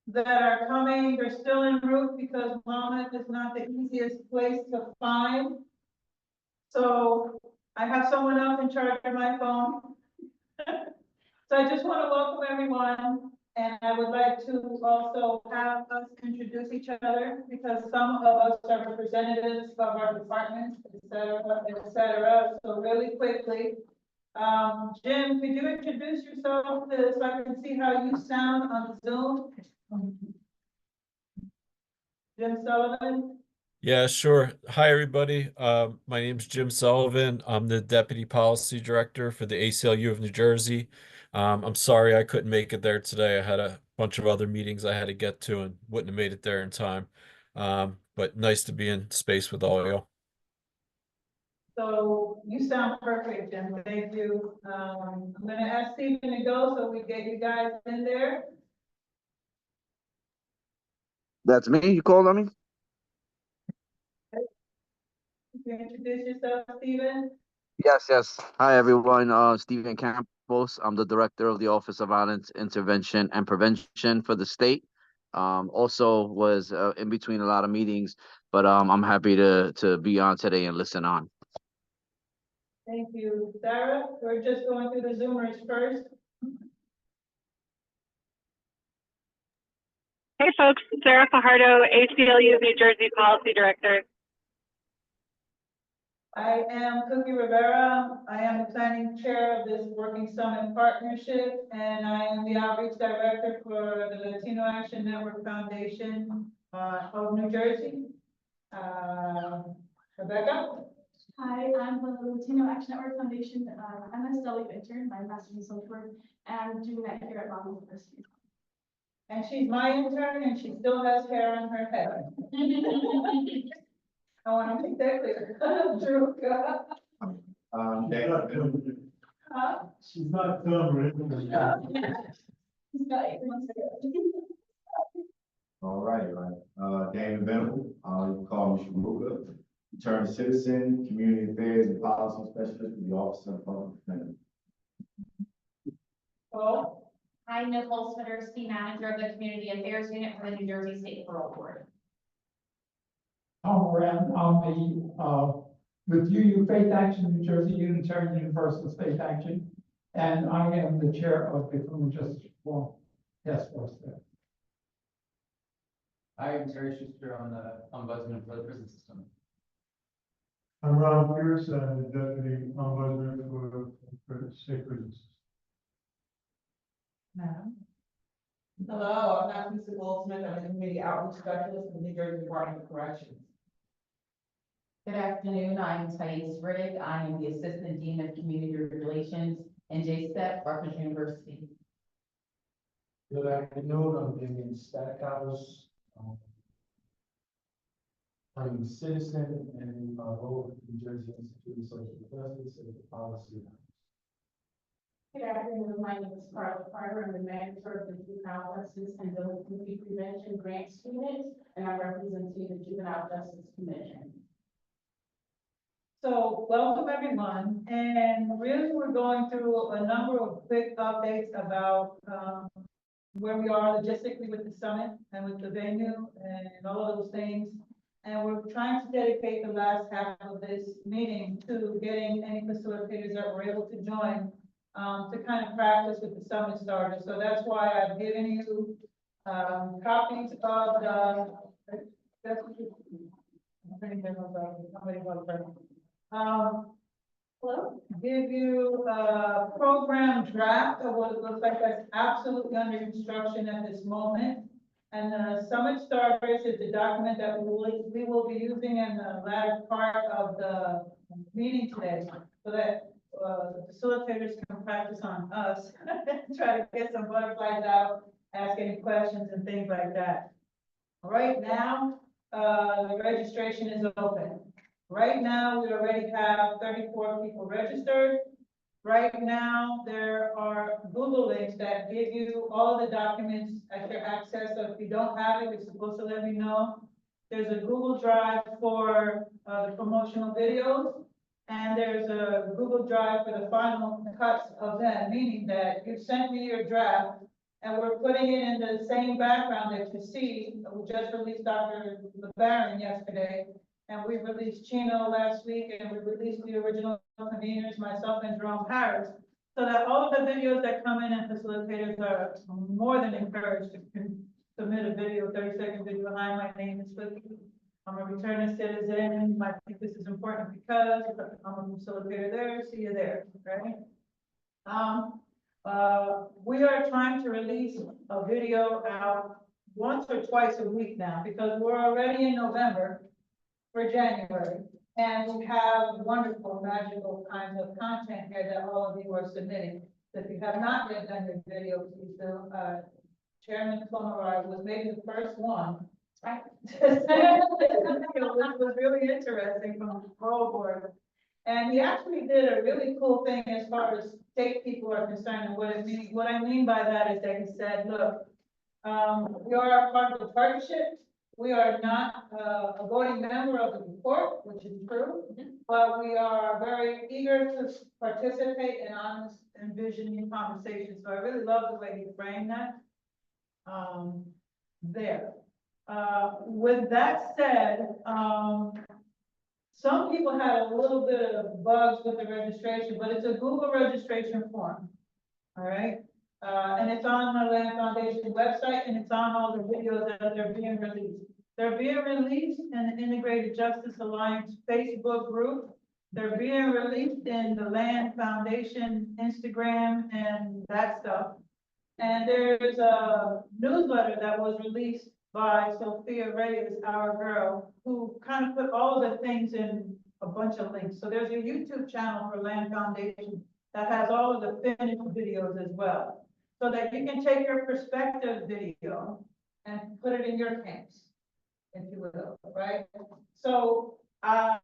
that are coming, they're still en route because Monmouth is not the easiest place to find. So I have someone else in charge of my phone. So I just want to welcome everyone, and I would like to also have us introduce each other because some of us are representatives of our departments, et cetera, et cetera. So really quickly, Jim, could you introduce yourself so I can see how you sound on Zoom? Jim Sullivan? Yeah, sure. Hi, everybody. My name's Jim Sullivan. I'm the Deputy Policy Director for the ACLU of New Jersey. I'm sorry I couldn't make it there today. I had a bunch of other meetings I had to get to and wouldn't have made it there in time. But nice to be in space with all y'all. So you sound perfect, Jim. Thank you. I'm gonna ask Stephen to go so we get you guys in there. That's me. You called on me? Can you introduce yourself, Stephen? Yes. Hi, everyone. Stephen Campos. I'm the director of the Office of Violence Intervention and Prevention for the state. Also was in between a lot of meetings, but I'm happy to be on today and listen on. Thank you. Sarah, we're just going through the Zoomers first. Hey folks, Sarah Fajardo, ACLU New Jersey Policy Director. I am Cookie Rivera. I am the planning chair of this Working Summit Partnership, and I am the outreach director for the Latino Action Network Foundation of New Jersey. Rebecca? Hi, I'm the Latino Action Network Foundation MSW intern, my master's in social work, and I'm doing that here at Monmouth University. And she's my intern, and she still has hair on her head. I want to make that clear. True. Huh? She's not done with He's got 8 months ago. All right. Damon Venable, you can call me Sharuga, returned citizen, community affairs and policy specialist for the Office of Public Defender. Oh, Hi, Nicole Swiderski, manager of the Community Affairs Unit for the New Jersey State Parole Board. Tom Moran, I'm the with UU Faith Action, New Jersey Unitarian Universalist Faith Action, and I am the chair of the Criminal Justice Reform Task Force there. I'm Terry Schuster, I'm the ombudsman for the prison system. I'm Ron Pierce, I'm the deputy ombudsman for state prisons. madam. Hello, I'm not Lisa Goldsmith, I'm a community outreach specialist in the New Jersey Department of Corrections. Good afternoon, I'm Thais Riddick. I am the Assistant Dean of Community Relations and JSTEP, Rutgers University. Good afternoon, I'm Damien Stackhouse. I'm a citizen and my role at the New Jersey Institute of Social Justice as a policy. Good afternoon, my name is Carla Carter. I'm the manager of the Juvenile Justice and Delinquency Prevention Grant Students, and I'm representing the Juvenile Justice Commission. So welcome everyone, and really we're going through a number of quick updates about where we are logistically with the summit and with the venue and all of those things. And we're trying to dedicate the last half of this meeting to getting any facilitators that were able to join to kind of practice with the summit starters. So that's why I've given you copies of the, that's what you, I'm putting them over, somebody else. Give you a program draft of what it looks like that's absolutely under construction at this moment. And the summit starters is the document that we will be using in the latter part of the meeting today, so that the facilitators can practice on us, try to get some butterflies out, ask any questions and things like that. Right now, the registration is open. Right now, we already have 34 people registered. Right now, there are Google links that give you all the documents at your access. So if you don't have it, you're supposed to let me know. There's a Google Drive for the promotional videos. And there's a Google Drive for the final cuts of them, meaning that you sent me your draft, and we're putting it in the same background that you see. We just released Dr. LeBaron yesterday, and we released Chino last week, and we released the original conveners, myself and Jerome Harris. So that all of the videos that come in, and facilitators are more than encouraged to submit a video, 30-second video. Hi, my name is Vicky. I'm a returning citizen. I think this is important because I'm a facilitator there. See you there, right? We are trying to release a video out once or twice a week now because we're already in November for January. And we have wonderful, magical kinds of content here that all of you are submitting. So if you have not yet done your video, please do. Chairman Plummer was maybe the first one. Right. Which was really interesting from the parole board. And he actually did a really cool thing as far as state people are concerned. And what I mean by that is that he said, look, we are a part of the partnership. We are not a voting member of the report, which is true, but we are very eager to participate in honest and visioning conversations. So I really love the way he framed that there. With that said, some people had a little bit of bugs with the registration, but it's a Google registration form, all right? And it's on the Land Foundation website, and it's on all the videos that are being released. They're being released in the Integrated Justice Alliance Facebook group. They're being released in the Land Foundation Instagram and that stuff. And there's a newsletter that was released by Sophia Reyes, our girl, who kind of put all of the things in a bunch of links. So there's a YouTube channel for Land Foundation that has all of the finished videos as well. So that you can take your perspective video and put it in your camps, if you will, right? So a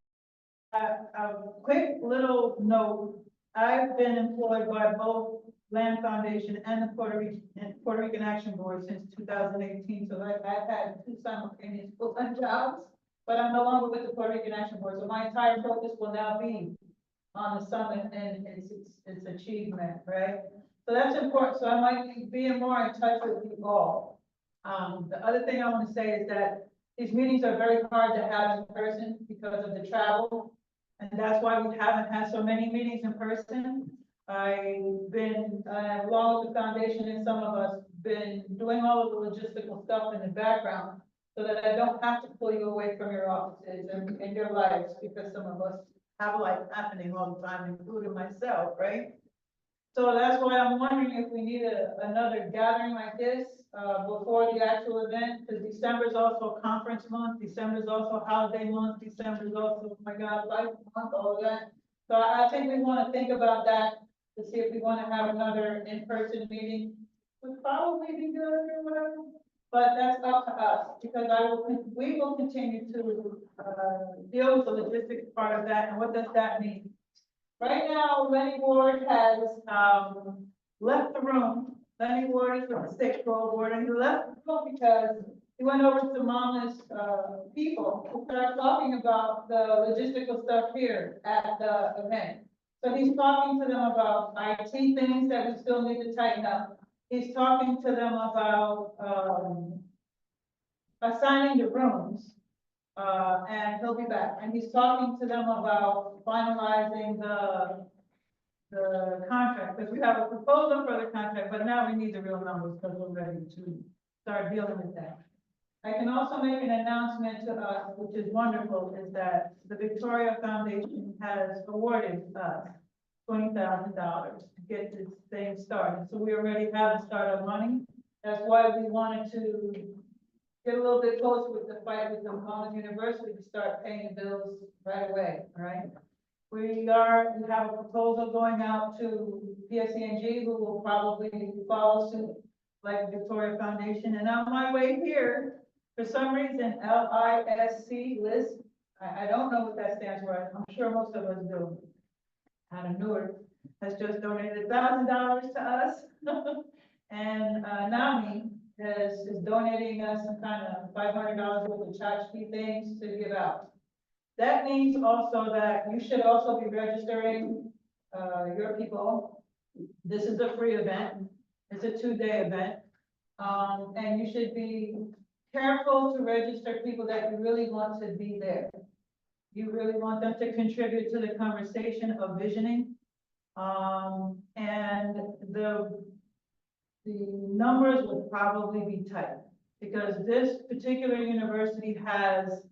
quick little note, I've been employed by both Land Foundation and the Puerto Rican Action Board since 2018. So I've had two simultaneous full-time jobs, but I'm no longer with the Puerto Rican Action Board. So my entire focus will now be on the summit and its achievement, right? So that's important. So I might be being more in touch with you all. The other thing I want to say is that these meetings are very hard to have in person because of the travel. And that's why we haven't had so many meetings in person. I've been, along with the foundation and some of us, been doing all of the logistical stuff in the background so that I don't have to pull you away from your offices and your lives, because some of us have life happening all the time, including myself, right? So that's why I'm wondering if we need another gathering like this before the actual event, because December is also conference month, December is also holiday month, December is also, oh my God, life month, all of that. So I think we want to think about that to see if we want to have another in-person meeting. Would probably be good or whatever, but that's up to us, because we will continue to deal with the logistics part of that. And what does that mean? Right now, Lenny Ward has left the room. Lenny Ward is with the state parole board, and he left the room because he went over to Mama's people who started talking about the logistical stuff here at the event. So he's talking to them about IT things that we still need to tighten up. He's talking to them about assigning the rooms. And he'll be back, and he's talking to them about finalizing the contract, because we have a proposal for the contract, but now we need the real numbers because we're ready to start dealing with that. I can also make an announcement to us, which is wonderful, is that the Victoria Foundation has awarded us $20,000 to get this thing started. So we already have the startup money. That's why we wanted to get a little bit closer with the fight with the College University to start paying the bills right away, all right? We have a proposal going out to PSCNG, who will probably follow suit like the Victoria Foundation. And on my way here, for some reason, LISC, list, I don't know what that stands for. I'm sure most of us do. Out of Newark has just donated $1,000 to us. And NAMI is donating us some kind of $500 worth of tchotchke things to give out. That means also that you should also be registering, your people. This is a free event. It's a 2-day event. And you should be careful to register people that you really want to be there. You really want them to contribute to the conversation of visioning. And the numbers will probably be tight because this particular university has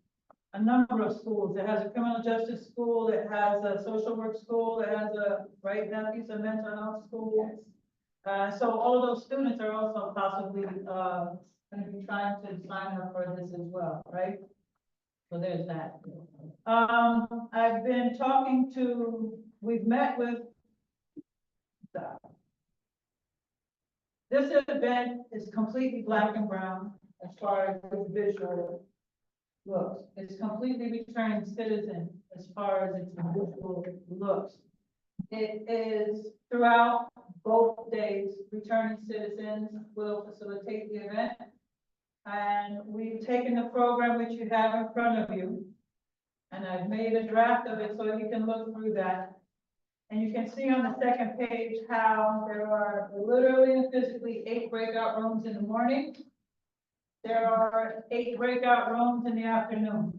a number of schools. It has a criminal justice school, it has a social work school, it has a, right now, piece of mental health school. So all of those students are also possibly, gonna be trying to sign up for this as well, right? So there's that. I've been talking to, we've met with this event is completely black and brown as far as the visual looks. It's completely returning citizen as far as its visual looks. It is throughout both days, returning citizens will facilitate the event. And we've taken the program which you have in front of you. And I've made a draft of it so you can look through that. And you can see on the second page how there are literally and physically 8 breakout rooms in the morning. There are 8 breakout rooms in the afternoon.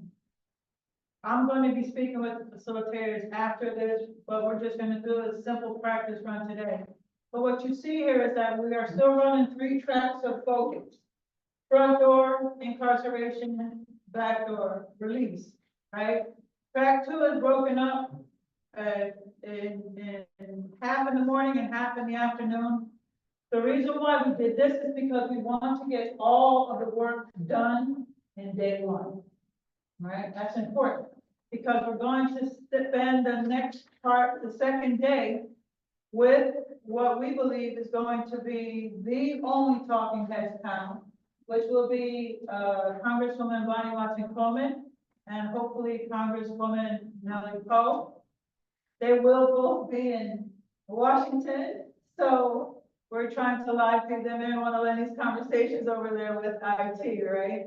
I'm going to be speaking with the facilitators after this, but we're just going to do a simple practice run today. But what you see here is that we are still running 3 tracks of focus. Front door, incarceration, back door, release, right? Track 2 is broken up in half in the morning and half in the afternoon. The reason why we did this is because we want to get all of the work done in day 1. Right, that's important because we're going to spend the next part, the second day, with what we believe is going to be the only talking heads panel, which will be Congresswoman Bonnie Watson-Coleman and hopefully Congresswoman Nellie Poe. They will both be in Washington, so we're trying to live feed them. They don't want to let these conversations over there with IT, right?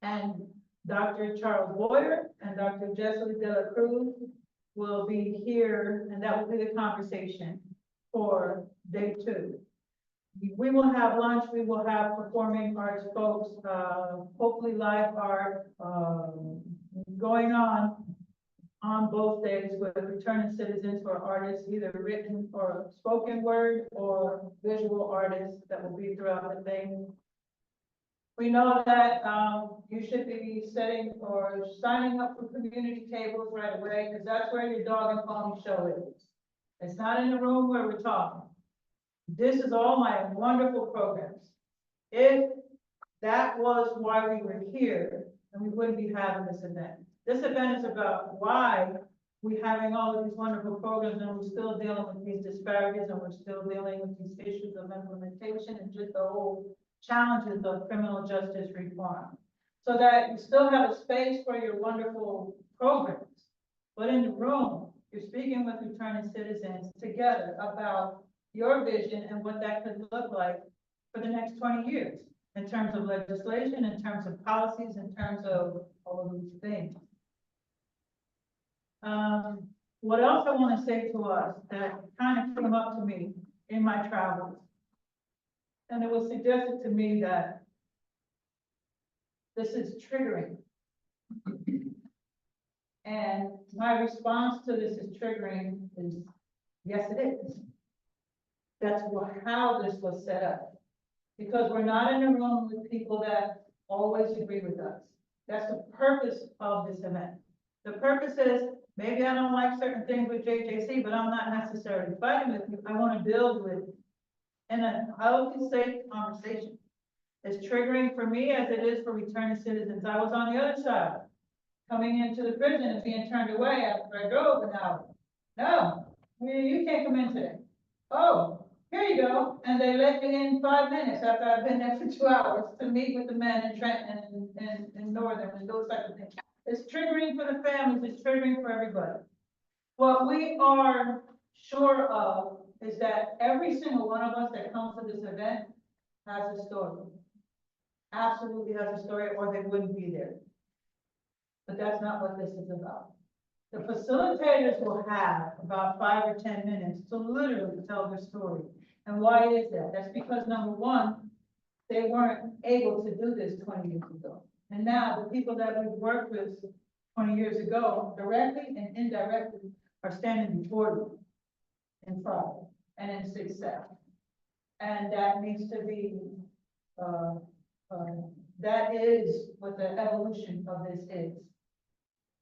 And Dr. Charles Boyer and Dr. Jessie De La Cruz will be here, and that will be the conversation for day 2. We will have lunch, we will have performing arts folks, hopefully live art, going on both days with returning citizens or artists, either written or spoken word or visual artists that will be throughout the thing. We know that you should be setting or signing up for community tables right away, because that's where your dog and pony show is. It's not in the room where we're talking. This is all my wonderful programs. If that was why we were here, then we wouldn't be having this event. This event is about why we're having all of these wonderful programs and we're still dealing with these disparities and we're still dealing with these issues of implementation and just the whole challenges of criminal justice reform. So that you still have a space for your wonderful programs. But in the room, you're speaking with returning citizens together about your vision and what that could look like for the next 20 years in terms of legislation, in terms of policies, in terms of all of these things. What else I want to say to us that kind of came up to me in my travels, and it was suggested to me that this is triggering. And my response to this is triggering is, yes, it is. That's how this was set up. Because we're not in a room with people that always agree with us. That's the purpose of this event. The purpose is, maybe I don't like certain things with JJC, but I'm not necessarily fighting with you. I want to build with you. And a healthy, safe conversation is triggering for me as it is for returning citizens. I was on the other side, coming into the prison and being turned away after I drove an hour. No, you can't come in today. Oh, here you go. And they let me in 5 minutes after I've been there for 2 hours to meet with the men in Trenton and Northern and those types of things. It's triggering for the families, it's triggering for everybody. What we are sure of is that every single one of us that comes to this event has a story. Absolutely has a story, or they wouldn't be there. but that's not what this is about. The facilitators will have about 5 or 10 minutes to literally tell their story. And why is that? That's because number one, they weren't able to do this 20 years ago. And now the people that we've worked with 20 years ago, directly and indirectly, are standing before you in pride and in success. And that needs to be, that is what the evolution of this is.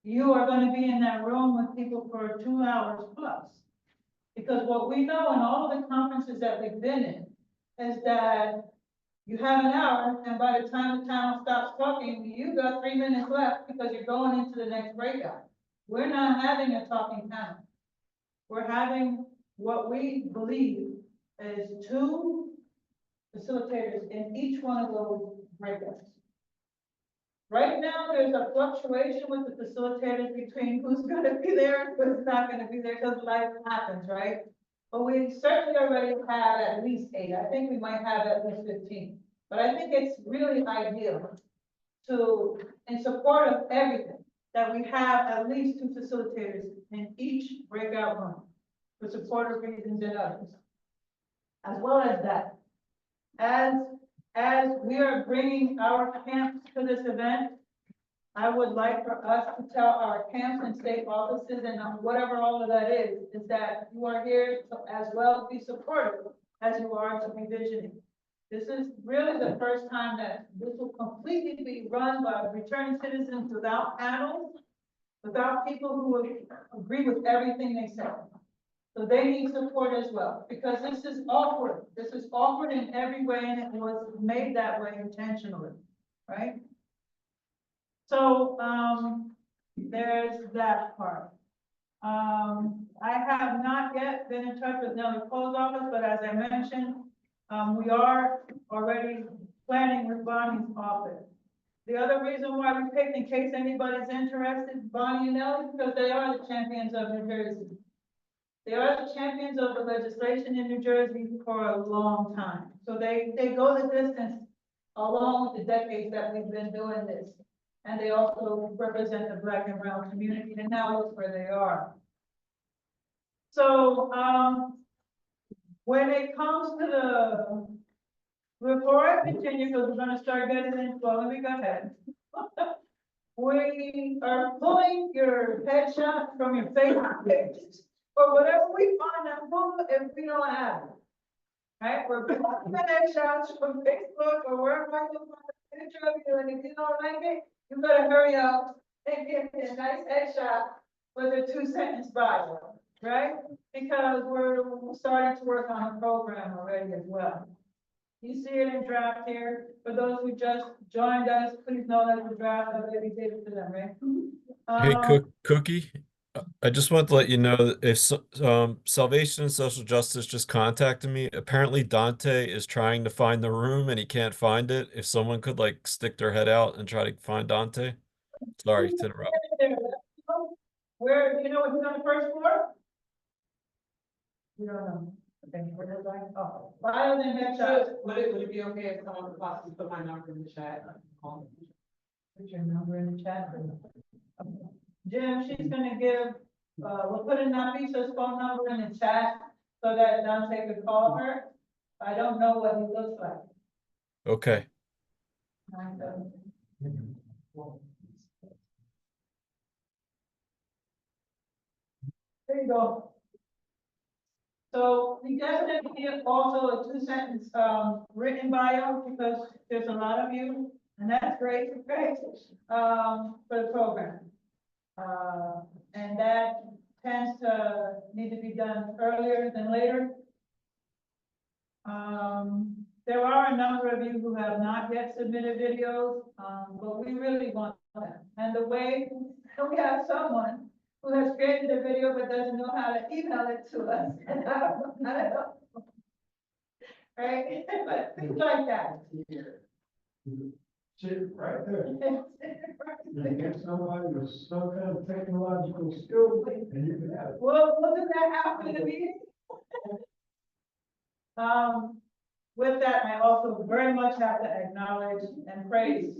You are going to be in that room with people for 2 hours plus. Because what we know in all of the conferences that we've been in is that you have an hour, and by the time the panel stops talking, you got 3 minutes left because you're going into the next breakout. We're not having a talking panel. We're having what we believe is 2 facilitators in each one of those breakouts. Right now, there's a fluctuation with the facilitators between who's gonna be there and who's not gonna be there, because life happens, right? But we certainly already have at least 8. I think we might have at least 15. But I think it's really ideal to, in support of everything, that we have at least 2 facilitators in each breakout room for supportive reasons and others. As well as that, as we are bringing our camps to this event, I would like for us to tell our camps and state offices and whatever all of that is that you are here to as well be supportive as you are to be visioning. This is really the first time that this will completely be run by returning citizens without panels, without people who agree with everything they say. So they need support as well, because this is awkward. This is awkward in every way, and it was made that way intentionally, right? So, there's that part. I have not yet been in touch with Nellie Cole's office, but as I mentioned, we are already planning with Bonnie's office. The other reason why we picked, in case anybody's interested, Bonnie and Nellie, because they are the champions of New Jersey. They are the champions of the legislation in New Jersey for a long time. So they go the distance along with the decades that we've been doing this. And they also represent the Black and brown community, and now look where they are. So, when it comes to the, before I continue, because we're gonna start getting into, well, let me go ahead. We are pulling your headshot from your Facebook pages, or whatever we find on Google if we don't have it. Right, we're pulling the headshots from Facebook or wherever I can find a picture of you, and if you don't like it, you better hurry up and give me a nice headshot with a 2-sentence bio, right? Because we're starting to work on a program already as well. You see it in draft here. For those who just joined us, please know that the draft already did it to them, right? Hey, Cookie, I just want to let you know that if Salvation and Social Justice just contacted me, apparently Dante is trying to find the room and he can't find it. If someone could like stick their head out and try to find Dante. Sorry to interrupt. Where, you know what's on the first floor? You don't know. Okay, where they're going? Oh, bio and headshot. Would it be okay if someone could possibly put my number in the chat? Put your number in the chat. Okay. Jim, she's gonna give, we'll put in Nafisa's phone number in the chat so that Dante could call her. I don't know what he looks like. Okay. There you go. So we definitely need also a 2-sentence written bio, because there's a lot of you, and that's great, great, for the program. And that tends to need to be done earlier than later. There are a number of you who have not yet submitted videos, but we really want them. And the way we have someone who has created a video but doesn't know how to email it to us. And I don't know. Right? But things like that. Shit, right there. You get somebody with some kind of technological skill and you can have it. Well, we'll do that after the meeting. with that, I also very much have to acknowledge and praise,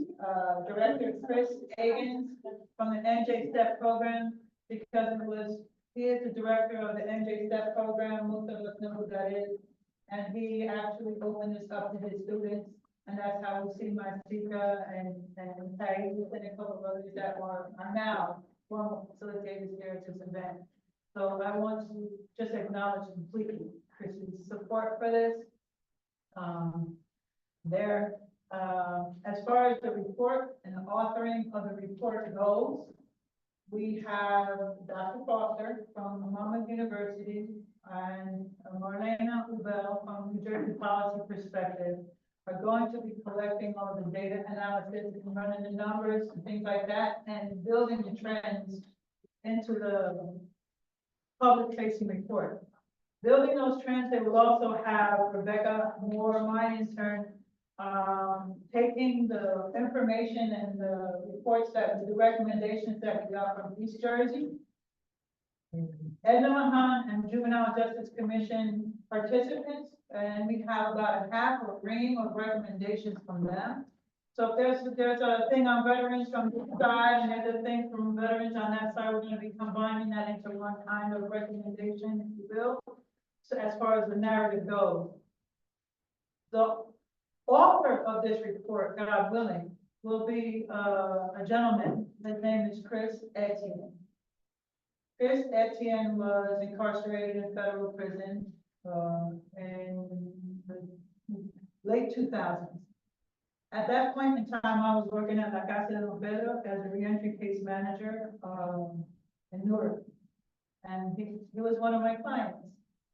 Director Chris Agins from the NJ STEP program, because he is the director of the NJ STEP program, most of us know who that is. And he actually opened this up to his students, and that's how we see my speaker and Patty, and a couple of others that are now formal facilitators here at this event. So I want to just acknowledge completely Chris's support for this. As far as the report and the authoring of the report goes, we have Dr. Foster from Monmouth University and Marlena Ubel from New Jersey Policy Perspective are going to be collecting all the data analysis and running the numbers and things like that and building the trends into the public facing report. Building those trends, they will also have Rebecca Moore, my intern, taking the information and the reports the recommendations that we got from East Jersey, Edna Mahan and Juvenile Justice Commission participants, and we have about a half a ream of recommendations from them. So if there's a thing on veterans from this side and there's a thing from veterans on that side, we're going to be combining that into one kind of recommendation, if you will. So as far as the narrative goes, the author of this report, God willing, will be a gentleman. His name is Chris Etienne. Chris Etienne was incarcerated in federal prison in the late 2000s. At that point in time, I was working at La Casa de Pedro as a reentry case manager in Newark. And he was one of my clients.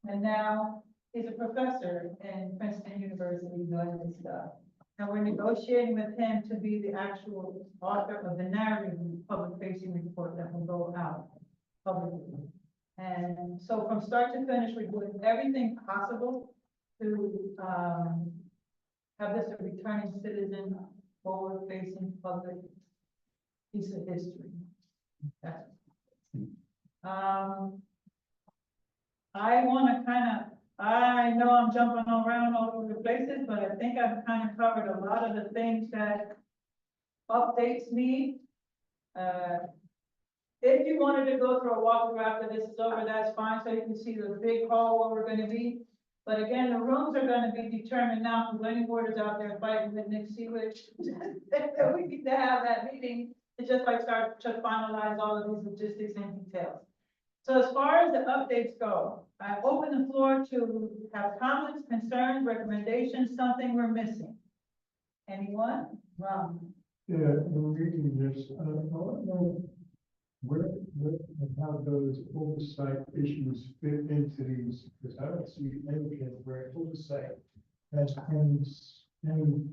And now he's a professor in Princeton University doing this stuff. And we're negotiating with him to be the actual author of the narrative public facing report that will go out publicly. And so from start to finish, we're doing everything possible to have this a returning citizen, forward facing public piece of history. That's I want to I know I'm jumping around all over the places, but I think I've kind of covered a lot of the things that updates need. If you wanted to go through a walkthrough after this is over, that's fine, so you can see the big hall where we're going to be. But again, the rooms are going to be determined now, because any board is out there fighting with Nick Seawich. We need to have that meeting to just like start to finalize all of these logistics and details. So as far as the updates go, I open the floor to have comments, concerns, recommendations, something we're missing. Anyone? Ron? Yeah, in reading this, I don't know where and how those oversight issues fit into these, because I don't see anything where oversight has any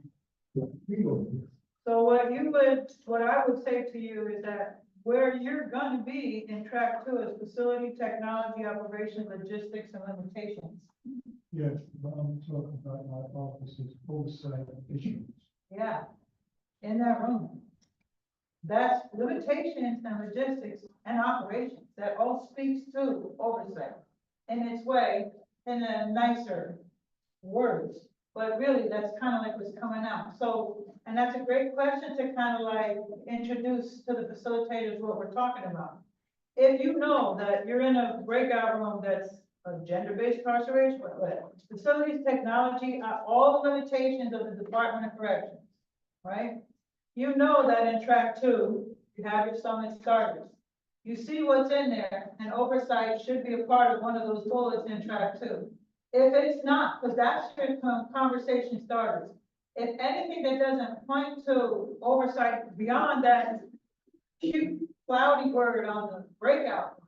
field. So what I would say to you is that where you're going to be in track 2 is facility, technology, operation, logistics, and limitations. Yes, but I'm talking about my office's oversight issues. Yeah, in that room. That's limitations and logistics and operations. That all speaks to oversight in its way, in a nicer words. But really, that's kind of like what's coming out. So, and that's a great question to kind of like introduce to the facilitators what we're talking about. If you know that you're in a breakout room that's a gender-based incarceration, facilities, technology, all the limitations of the Department of Corrections, right? You know that in track 2, you have your summit starters. You see what's in there, and oversight should be a part of one of those bullets in track 2. If it's not, because that's your conversation starters. If anything that doesn't point to oversight beyond that cute cloudy word on the breakout,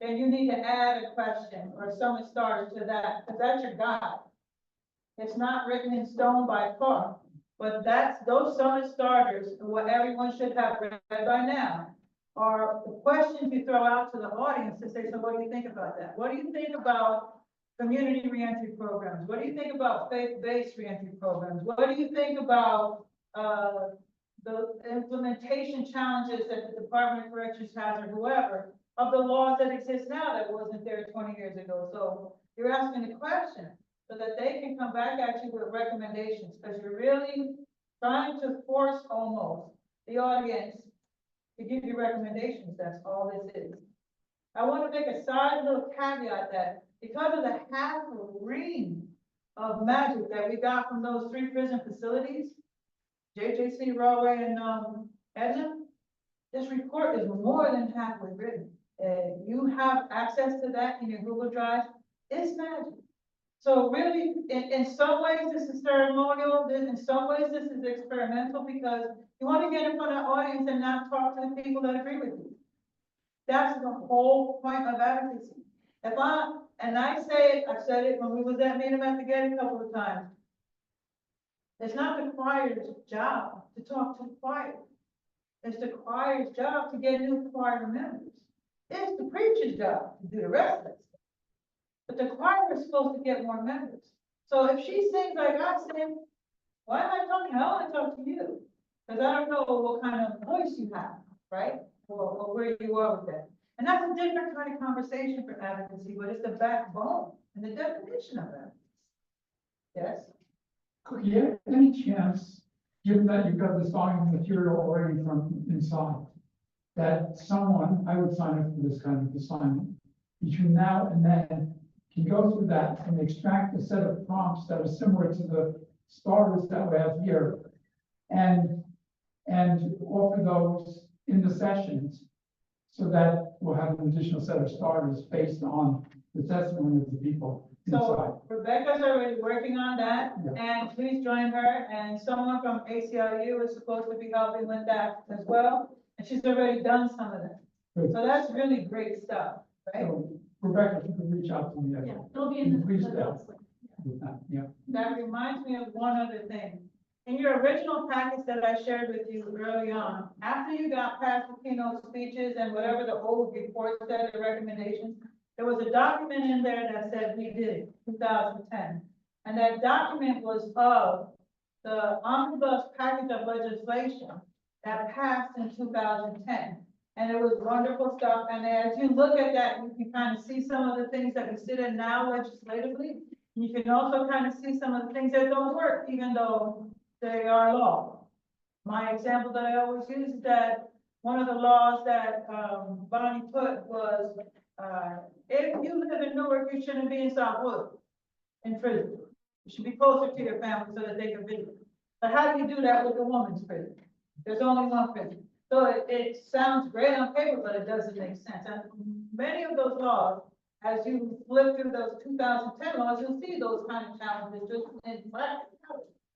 then you need to add a question or summit starters to that, because that's your guide. It's not written in stone by far. But those summit starters, what everyone should have read by now, are the questions you throw out to the audience to say, so what do you think about that? What do you think about community reentry programs? What do you think about faith-based reentry programs? What do you think about the implementation challenges that the Department of Corrections has, or whoever, of the laws that exist now that wasn't there 20 years ago? So you're asking the question. so that they can come back at you with recommendations, because you're really trying to force almost the audience to give you recommendations. That's all this is. I want to make a side little caveat that because of the half ring of magic that we got from those 3 prison facilities, JJC, Rawway, and Edna, this report is more than halfway written. You have access to that in your Google Drive. It's magic. So really, in some ways, this is ceremonial. In some ways, this is experimental, because you want to get in front of the audience and not talk to the people that agree with you. That's the whole point of advocacy. I've said it when we was at Meet 'em at the Gate a couple of times. It's not the choir's job to talk to the choir. It's the choir's job to get new choir members. It's the preacher's job to do the rest of it. But the choir is supposed to get more members. So if she sings like I sing, why am I talking? I want to talk to you. Because I don't know what kind of voice you have, right? Or where you are with that. And that's a different kind of conversation for advocacy, but it's the backbone and the definition of advocacy. Yes? Could you, any chance, given that you've got this volume of material already from inside, that someone, I would sign up for this kind of assignment, between now and then, can go through that and extract a set of prompts that are similar to the starters that we have here, and offer those in the sessions, so that we'll have an additional set of starters based on the testimony of the people inside. So Rebecca's already working on that, Yeah. and please join her, and someone from ACLU is supposed to be helping with that as well, and she's already done some of that. Good. So that's really great stuff, right? So Rebecca, if you could reach out to me. It'll be in the. Please do. With that, yeah. That reminds me of one other thing. In your original packets that I shared with you early on, after you got past the keynote speeches and whatever the old report said, the recommendations, there was a document in there that said we did it, 2010. And that document was of the omnibus package of legislation that passed in 2010. And it was wonderful stuff. And as you look at that, you can kind of see some of the things that we sit in now legislatively. You can also kind of see some of the things that don't work, even though they are law. My example that I always use is that one of the laws that Bonnie put was, if you live in Newark, you shouldn't be in Southwood in prison. You should be closer to your family so that they can visit. But how do you do that with a woman's prison? There's only one prison. So it sounds great on paper, but it doesn't make sense. And many of those laws, as you flip through those 2010 laws, you'll see those kind of challenges just in practice,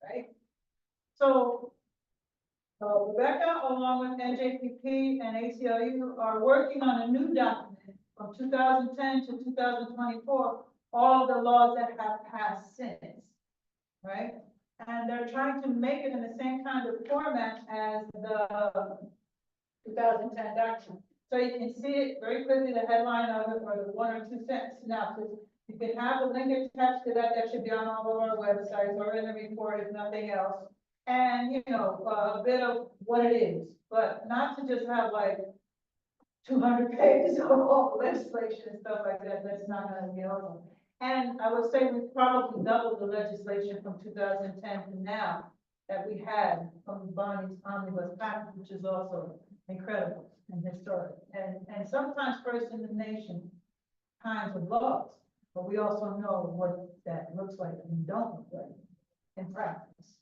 right? So Rebecca, along with NJPP and ACLU, are working on a new document from 2010 to 2024, all the laws that have passed since, right? And they're trying to make it in the same kind of format as the 2010 document. So you can see it very quickly, the headline of it, or the 1 or 2 sentence synopsis. You can have the link attached to that. That should be on all of our websites or in the report, if nothing else. And, you know, a bit of what it is, but not to just have like 200 pages of all legislation and stuff like that. That's not going to be helpful. And I would say we probably doubled the legislation from 2010 to now that we had from Bonnie's omnibus package, which is also incredible and historic, and sometimes first in the nation kinds of laws, but we also know what that looks like and don't look like in practice,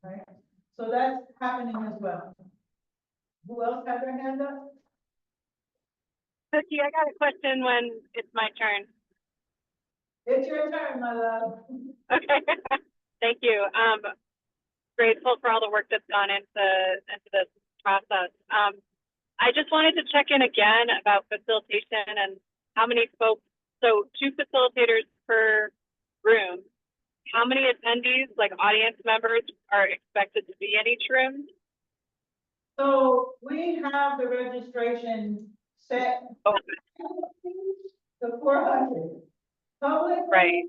right? So that's happening as well. Who else had their hand up? Cookie, I got a question when it's my turn. It's your turn, my love. Okay, thank you. Grateful for all the work that's gone into this process. I just wanted to check in again about facilitation and how many folks, so 2 facilitators per room. How many attendees, like audience members, are expected to be in each room? So we have the registration set. The 400. Public. Right.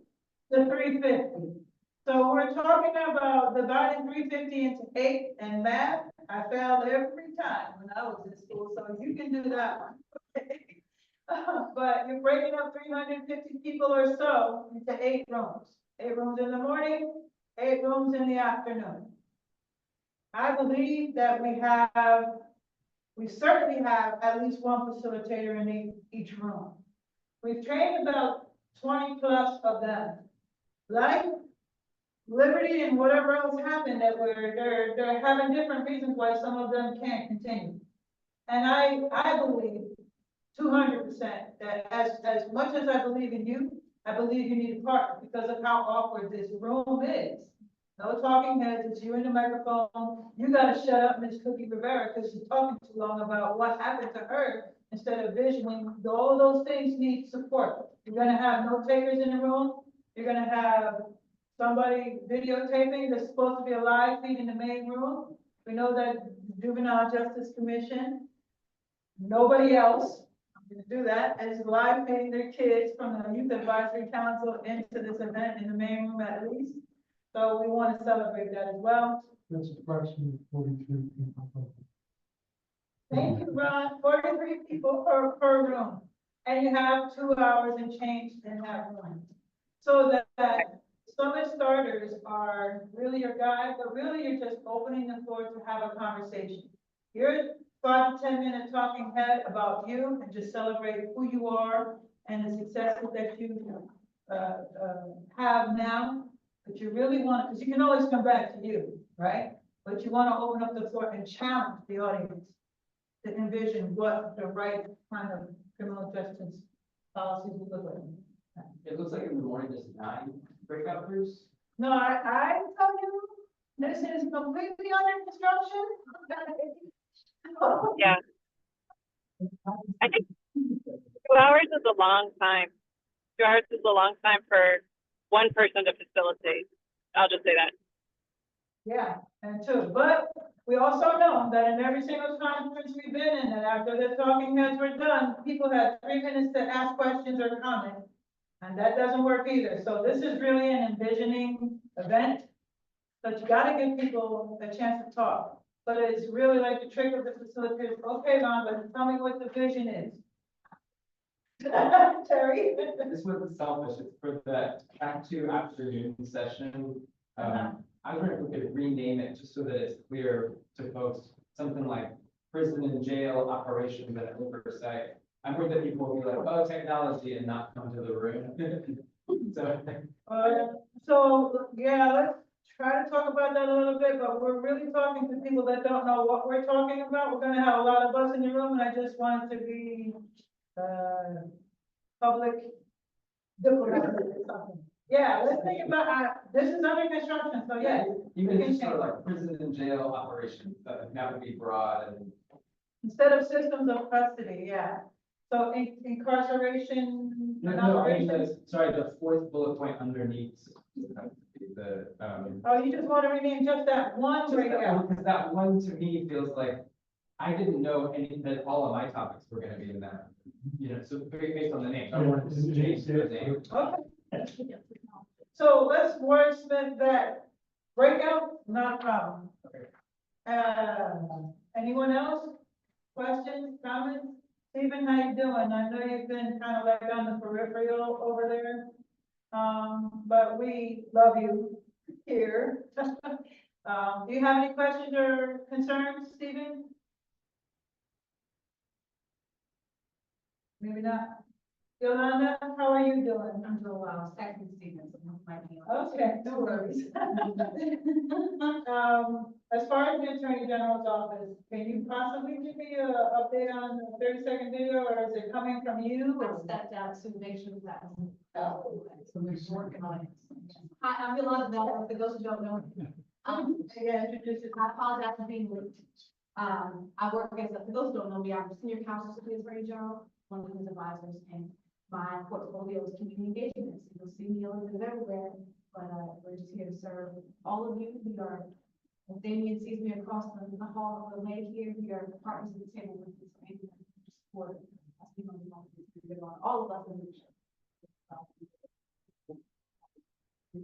The 350. So we're talking about dividing 350 into 8 and math. I failed every time when I was in school, so you can do that one. But you're breaking up 350 people or so into 8 rooms. 8 rooms in the morning, 8 rooms in the afternoon. I believe that we certainly have at least one facilitator in each room. We've trained about 20 plus of them. Life, liberty, and whatever else happened that they're having different reasons why some of them can't continue. And I believe 200% that as much as I believe in you, I believe you need a partner because of how awkward this room is. No talking heads, it's you in the microphone. You gotta shut up, Miss Cookie Rivera, because she's talking too long about what happened to her instead of visioning. All of those things need support. You're gonna have note takers in the room. You're gonna have somebody videotaping. There's supposed to be a live feed in the main room. We know that Juvenile Justice Commission, nobody else is gonna do that, is live feeding their kids from the Youth Advisory Council into this event in the main room at least. So we want to celebrate that as well. That's approximately 43 people. Thank you, Ron. 43 people per room. And you have 2 hours and change in that room. So that summit starters are really your guide, but really you're just opening the floor to have a conversation. You're 5 to 10 minute talking head about you and just celebrate who you are and the successes that you have now. But you really want, because you can always come back to you, right? But you want to open up the floor and challenge the audience to envision what the right kind of criminal justice policies would look like. It looks like in the morning there's 9 breakout groups. No, I tell you, this is completely under construction. Yeah. I think 2 hours is a long time. 2 hours is a long time for one person to facilitate. I'll just say that. Yeah, and 2, but we also know that in every single conference we've been in, that after the talking heads were done, people had 3 minutes to ask questions or comment. And that doesn't work either. So this is really an envisioning event. But you gotta give people a chance to talk. But it's really like the trick of the facilitators. Okay, Ron, but tell me what the vision is. Terry? This wasn't selfish, it's for the Act 2 afternoon session. I wonder if we could rename it just so that it's clear to folks, something like prison and jail operations and oversight. I'm worried that people will be like, oh, technology, and not come to the room. So, yeah, let's try to talk about that a little bit, but we're really talking to people that don't know what we're talking about. We're gonna have a lot of us in the room, and I just want it to be, public diplomacy or something. Yeah, let's think about, this is under construction, so yeah. Even just sort of like prison and jail operations, that would be broad and. Instead of systems of custody, yeah. So incarceration. No, I mean, the 4th bullet point underneath. Oh, you just want to rename just that one breakout? Because that one to me feels like, I didn't know that all of my topics were gonna be in that, so based on the name, I wanted to change the name. Okay. So let's wordsmith that. Breakout, not a problem. Anyone else? Questions, comments? Stephen, how you doing? I know you've been kind of like on the peripheral over there. But we love you here. Do you have any questions or concerns, Stephen? Maybe not. Yolanda, how are you doing? I'm doing well. Second Stevens. Okay, no worries. As far as the Attorney General's office, can you possibly give me an update on the 30-second video, or is it coming from you? I stepped out to make sure that was. Somebody's working on it. I'm Yolanda Bell, for those who don't know. Yeah, introduce it. I apologize for being late. I work as, for those who don't know me, I'm senior counsel to the Attorney General, one of his advisors, and my portfolio is community engagement. So you'll see me a little bit everywhere, but we're just here to serve all of you. We are, if Damien sees me across the hall of the lake here, we are partners at the table with this and support. All of us in leadership.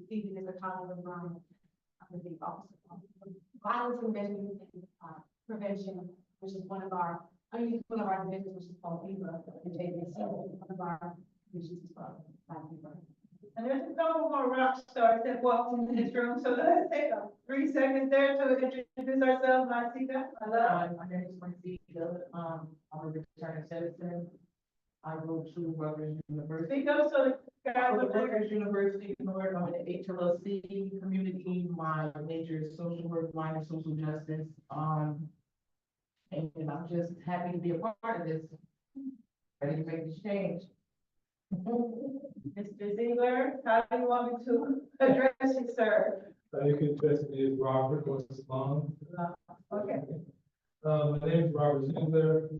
Stephen is a colleague of mine. I'm the officer of violence prevention and prevention, which is one of our divisions, which is called VIVA, and JVC, one of our divisions as well. And there's a couple more rock stars that walked into this room, so let's take 3 seconds there to introduce ourselves. Martika, hello. My name is Martika. I'm a returning citizen. I go to Rutgers University. Speak up so the I guys go to up there. Rutgers University, North, I'm in the HLC community. My major is social work, minor social justice. And I'm just happy to be a part of this. Ready to make this change. Mr. Ziegler, how do you want me to address you, sir? You can address me as Robert or Salon. Okay. My name is Robert Ziegler,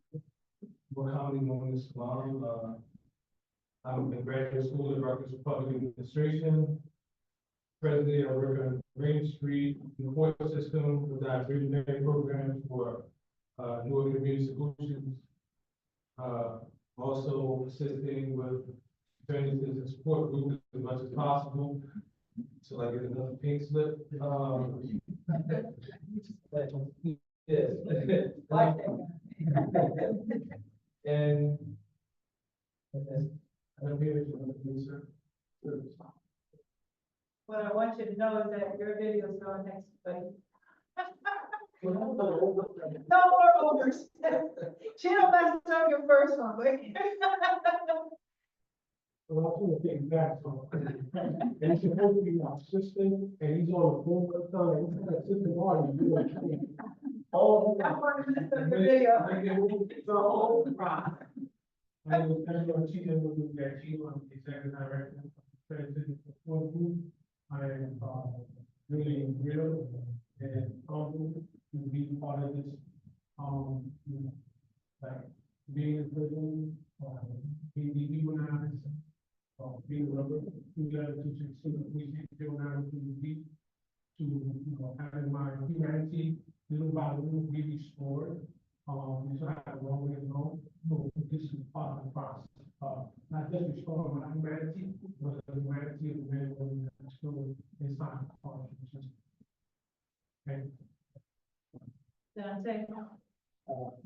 more commonly known as Salon. I'm in graduate school at Rutgers Public Administration. Presently, I work on Main Street in the court system with our visionary programs for Newark Community Solutions. Also assisting with training citizen support group as much as possible. So I get another pink slip. Yes. And I'm here to sir. What I want you to know is that your video is going next, buddy. No more overs. She don't mess up your first one, but. Well, I'm gonna take that, so. And he's supposed to be my assistant, and he's on the phone with time, he's an assistant audience, you know. Oh. I want to mess up your video. I get the whole problem. I was kind of cheating with that, she was the executive director, president of the group. I am, really real and humble to be part of this, like, being in prison, being dehumanized, being rubber, to having my humanity little by little be restored. We still have a long way to go, but this is part of the process. Not just restoring my humanity, but the humanity of the men and women that are still inside the part of the system. Okay. Dante.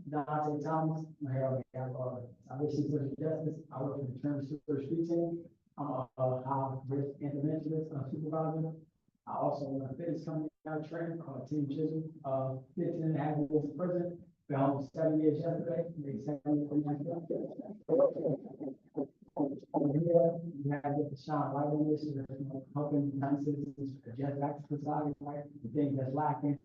Dante Thomas, I'm here on behalf of Salvation Social Justice. I work in the Trans Super Street Team. I'm a high risk interventionist supervisor. I also run a fitness company out training called Team Chisholm, 15 and a half years in prison. Been almost 7 years yesterday, maybe 7 years. Here, we have to shine light on this, helping non-citizens adjust back to society, right? The things that's lacking.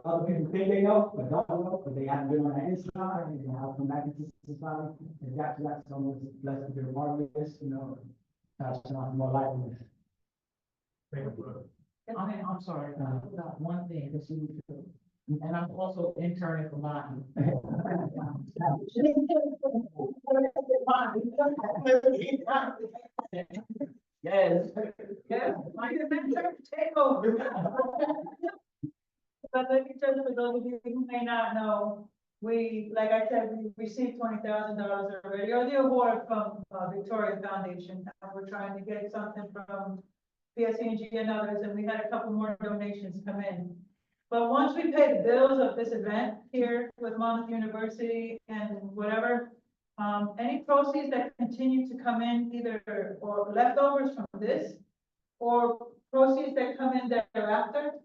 Other people think they know, but don't know, but they haven't been on the inside, and they have to come back into society, and that's someone that's blessed to be a part of this, shine more light on this. Thank you, brother. I'm sorry, I forgot one thing, this is, and I'm also interning for mine. Yes. Yeah, like the mentor, take over. But let me tell you, for those of you who may not know, we, like I said, we received $20,000 already, or the award from Victoria Foundation. And we're trying to get something from PSCNG and others, and we had a couple more donations come in. But once we pay the bills of this event here with Monmouth University and whatever, any proceeds that continue to come in, either or leftovers from this, or proceeds that come in thereafter,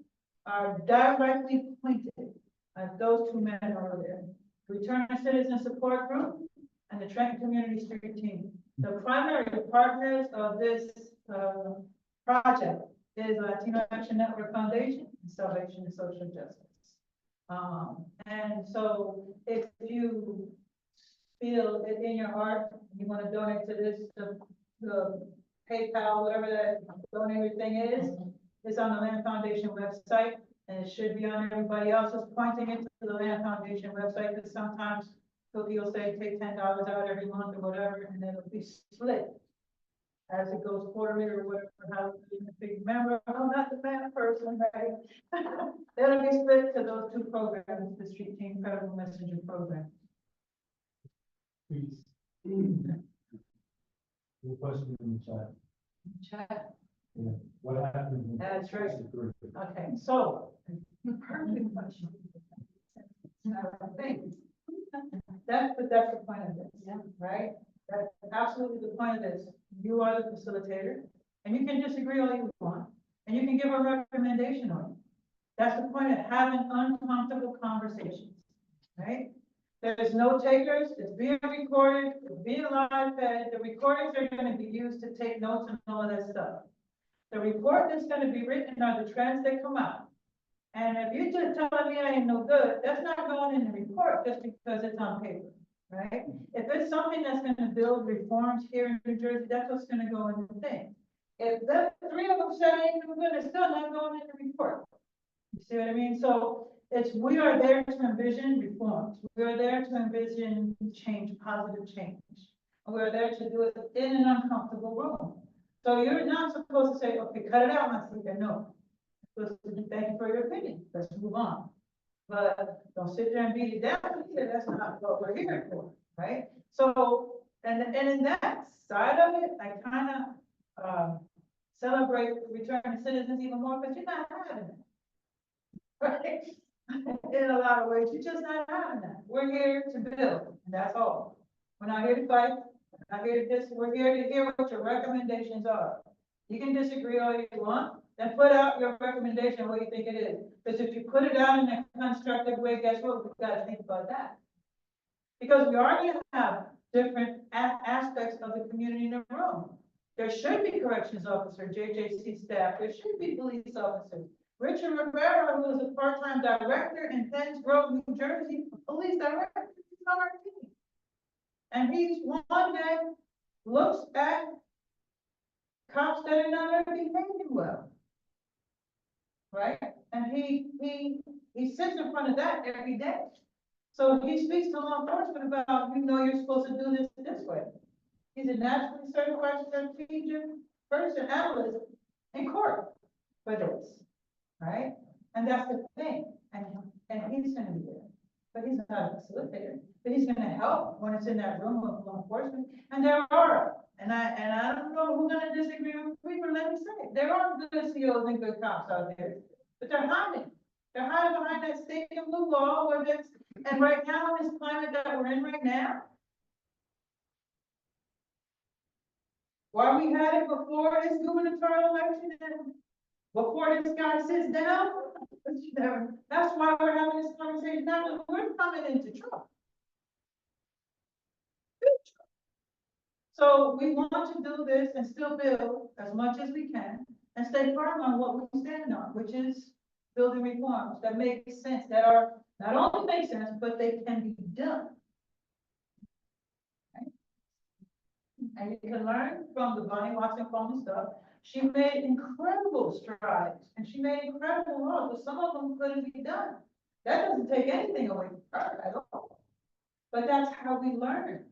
are directly pointed at those two men over there. Return Citizen Support Group and the Trenton Community Street Team. The primary partners of this project is Latino Action Network Foundation and Salvation and Social Justice. And so if you feel it in your heart, you want to donate to this, the PayPal, whatever that donor thing is, it's on the Land Foundation website, and it should be on everybody else's pointing it to the Land Foundation website, because sometimes you'll say take $10 out every month or whatever, and then it'll be split as it goes quarterly or whatever, how you big member, I'm not the bad person, right? That'll be split to those two programs, the Street Team Federal Messenger Program. Please. Any questions in the chat? Chat. Yeah. What happened? That's right. Okay, so, perfect question. That's the point of this, right? That's absolutely the point of this. You are the facilitator, and you can disagree all you want, and you can give a recommendation on it. That's the point of having uncomfortable conversations, right? There's no takers, it's being recorded, it's being live fed, the recordings are gonna be used to take notes and all of that stuff. The report that's gonna be written are the trends that come out. And if you're just telling me I ain't no good, that's not going in the report just because it's on paper, right? If it's something that's gonna build reforms here in New Jersey, that's what's gonna go in the thing. If the three of them said I ain't no good, it's still not going in the report. You see what I mean? So we are there to envision reforms. We are there to envision change, positive change. And we're there to do it in an uncomfortable room. So you're not supposed to say, okay, cut it out, my speaker. No. You're supposed to thank you for your opinion. Let's move on. But don't sit there and beat it down. That's not what we're here for, right? So, and in that side of it, I kind of celebrate returning citizens even more because you're not having it. Right? In a lot of ways, you're just not having that. We're here to build, and that's all. We're not here to fight. We're not here to we're here to hear what your recommendations are. You can disagree all you want, then put out your recommendation what you think it is. Because if you put it out in a constructive way, guess what? We've got to think about that. Because we are going to have different aspects of the community in the room. There should be corrections officer, JJC staff. There should be police officers. Richard Rivera, who is a part-time director in Penns Grove, New Jersey, police director, he's on our team. And he's one that looks at cops that are not behaving well. Right? And he sits in front of that every day. So he speaks to law enforcement about, you're supposed to do this way. He's a nationally certified strategic person analyst in court for this. Right? And that's the thing. And he's gonna be there. But he's not a facilitator. But he's gonna help when it's in that room of law enforcement. And there are, and I don't know who's gonna disagree with me, but let me say, there are good CEOs and good cops out there. But they're hiding. They're hiding behind that statement of the law, whether it's, and right now in this climate that we're in right now. Why we had it before this gubernatorial election and before this guy sits down, that's why we're having this conversation now, because we're coming into trouble. So we want to do this and still build as much as we can and stay firm on what we stand on, which is building reforms that make sense, that are not only make sense, but they can be done. Okay? And you can learn from the Bonnie Watson Coleman stuff. She made incredible strides and she made incredible laws, but some of them couldn't be done. That doesn't take anything away from her at all. But that's how we learn.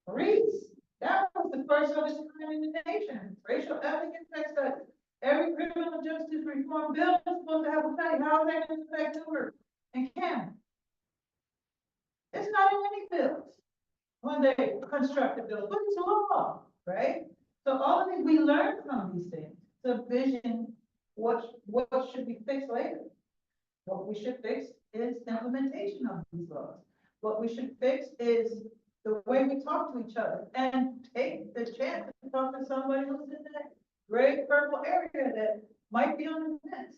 Reese, that was the first of its kind in the nation. Racial ethnic impact study. Every criminal justice reform bill is supposed to have a study. How is that going to affect Newark and Canton? It's not in any bills when they construct the bill, but it's law, right? So all of these, we learn from these things to vision what should be fixed later. What we should fix is the implementation of these laws. What we should fix is the way we talk to each other and take the chance to talk to somebody who's in that gray purple area that might be on the fence.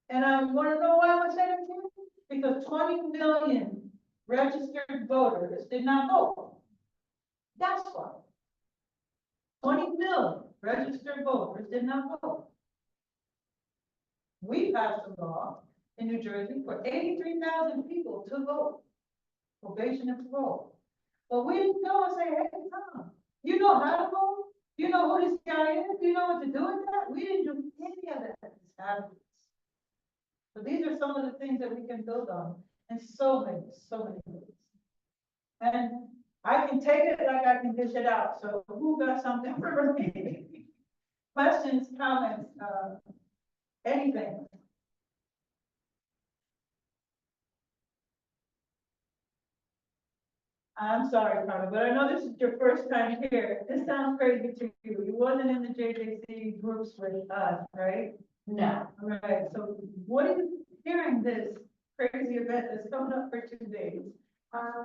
And I want to know why I'm saying it to you? Because 20 million registered voters did not vote. That's why. 20 million registered voters did not vote. We passed a law in New Jersey for 83,000 people to vote. Probation and parole. But we didn't go and say, hey, Tom, you know how to vote? You know who this guy is? You know what to do with that? We didn't do any of that. So these are some of the things that we can build on in so many ways. And I can take it like I can dish it out. So who got something for me? Questions, comments, anything? I'm sorry, Carla, but I know this is your first time here. This sounds crazy to you. You wasn't in the JJC groups with us, right? No. All right, so what are you hearing this crazy event that's coming up for 2 days?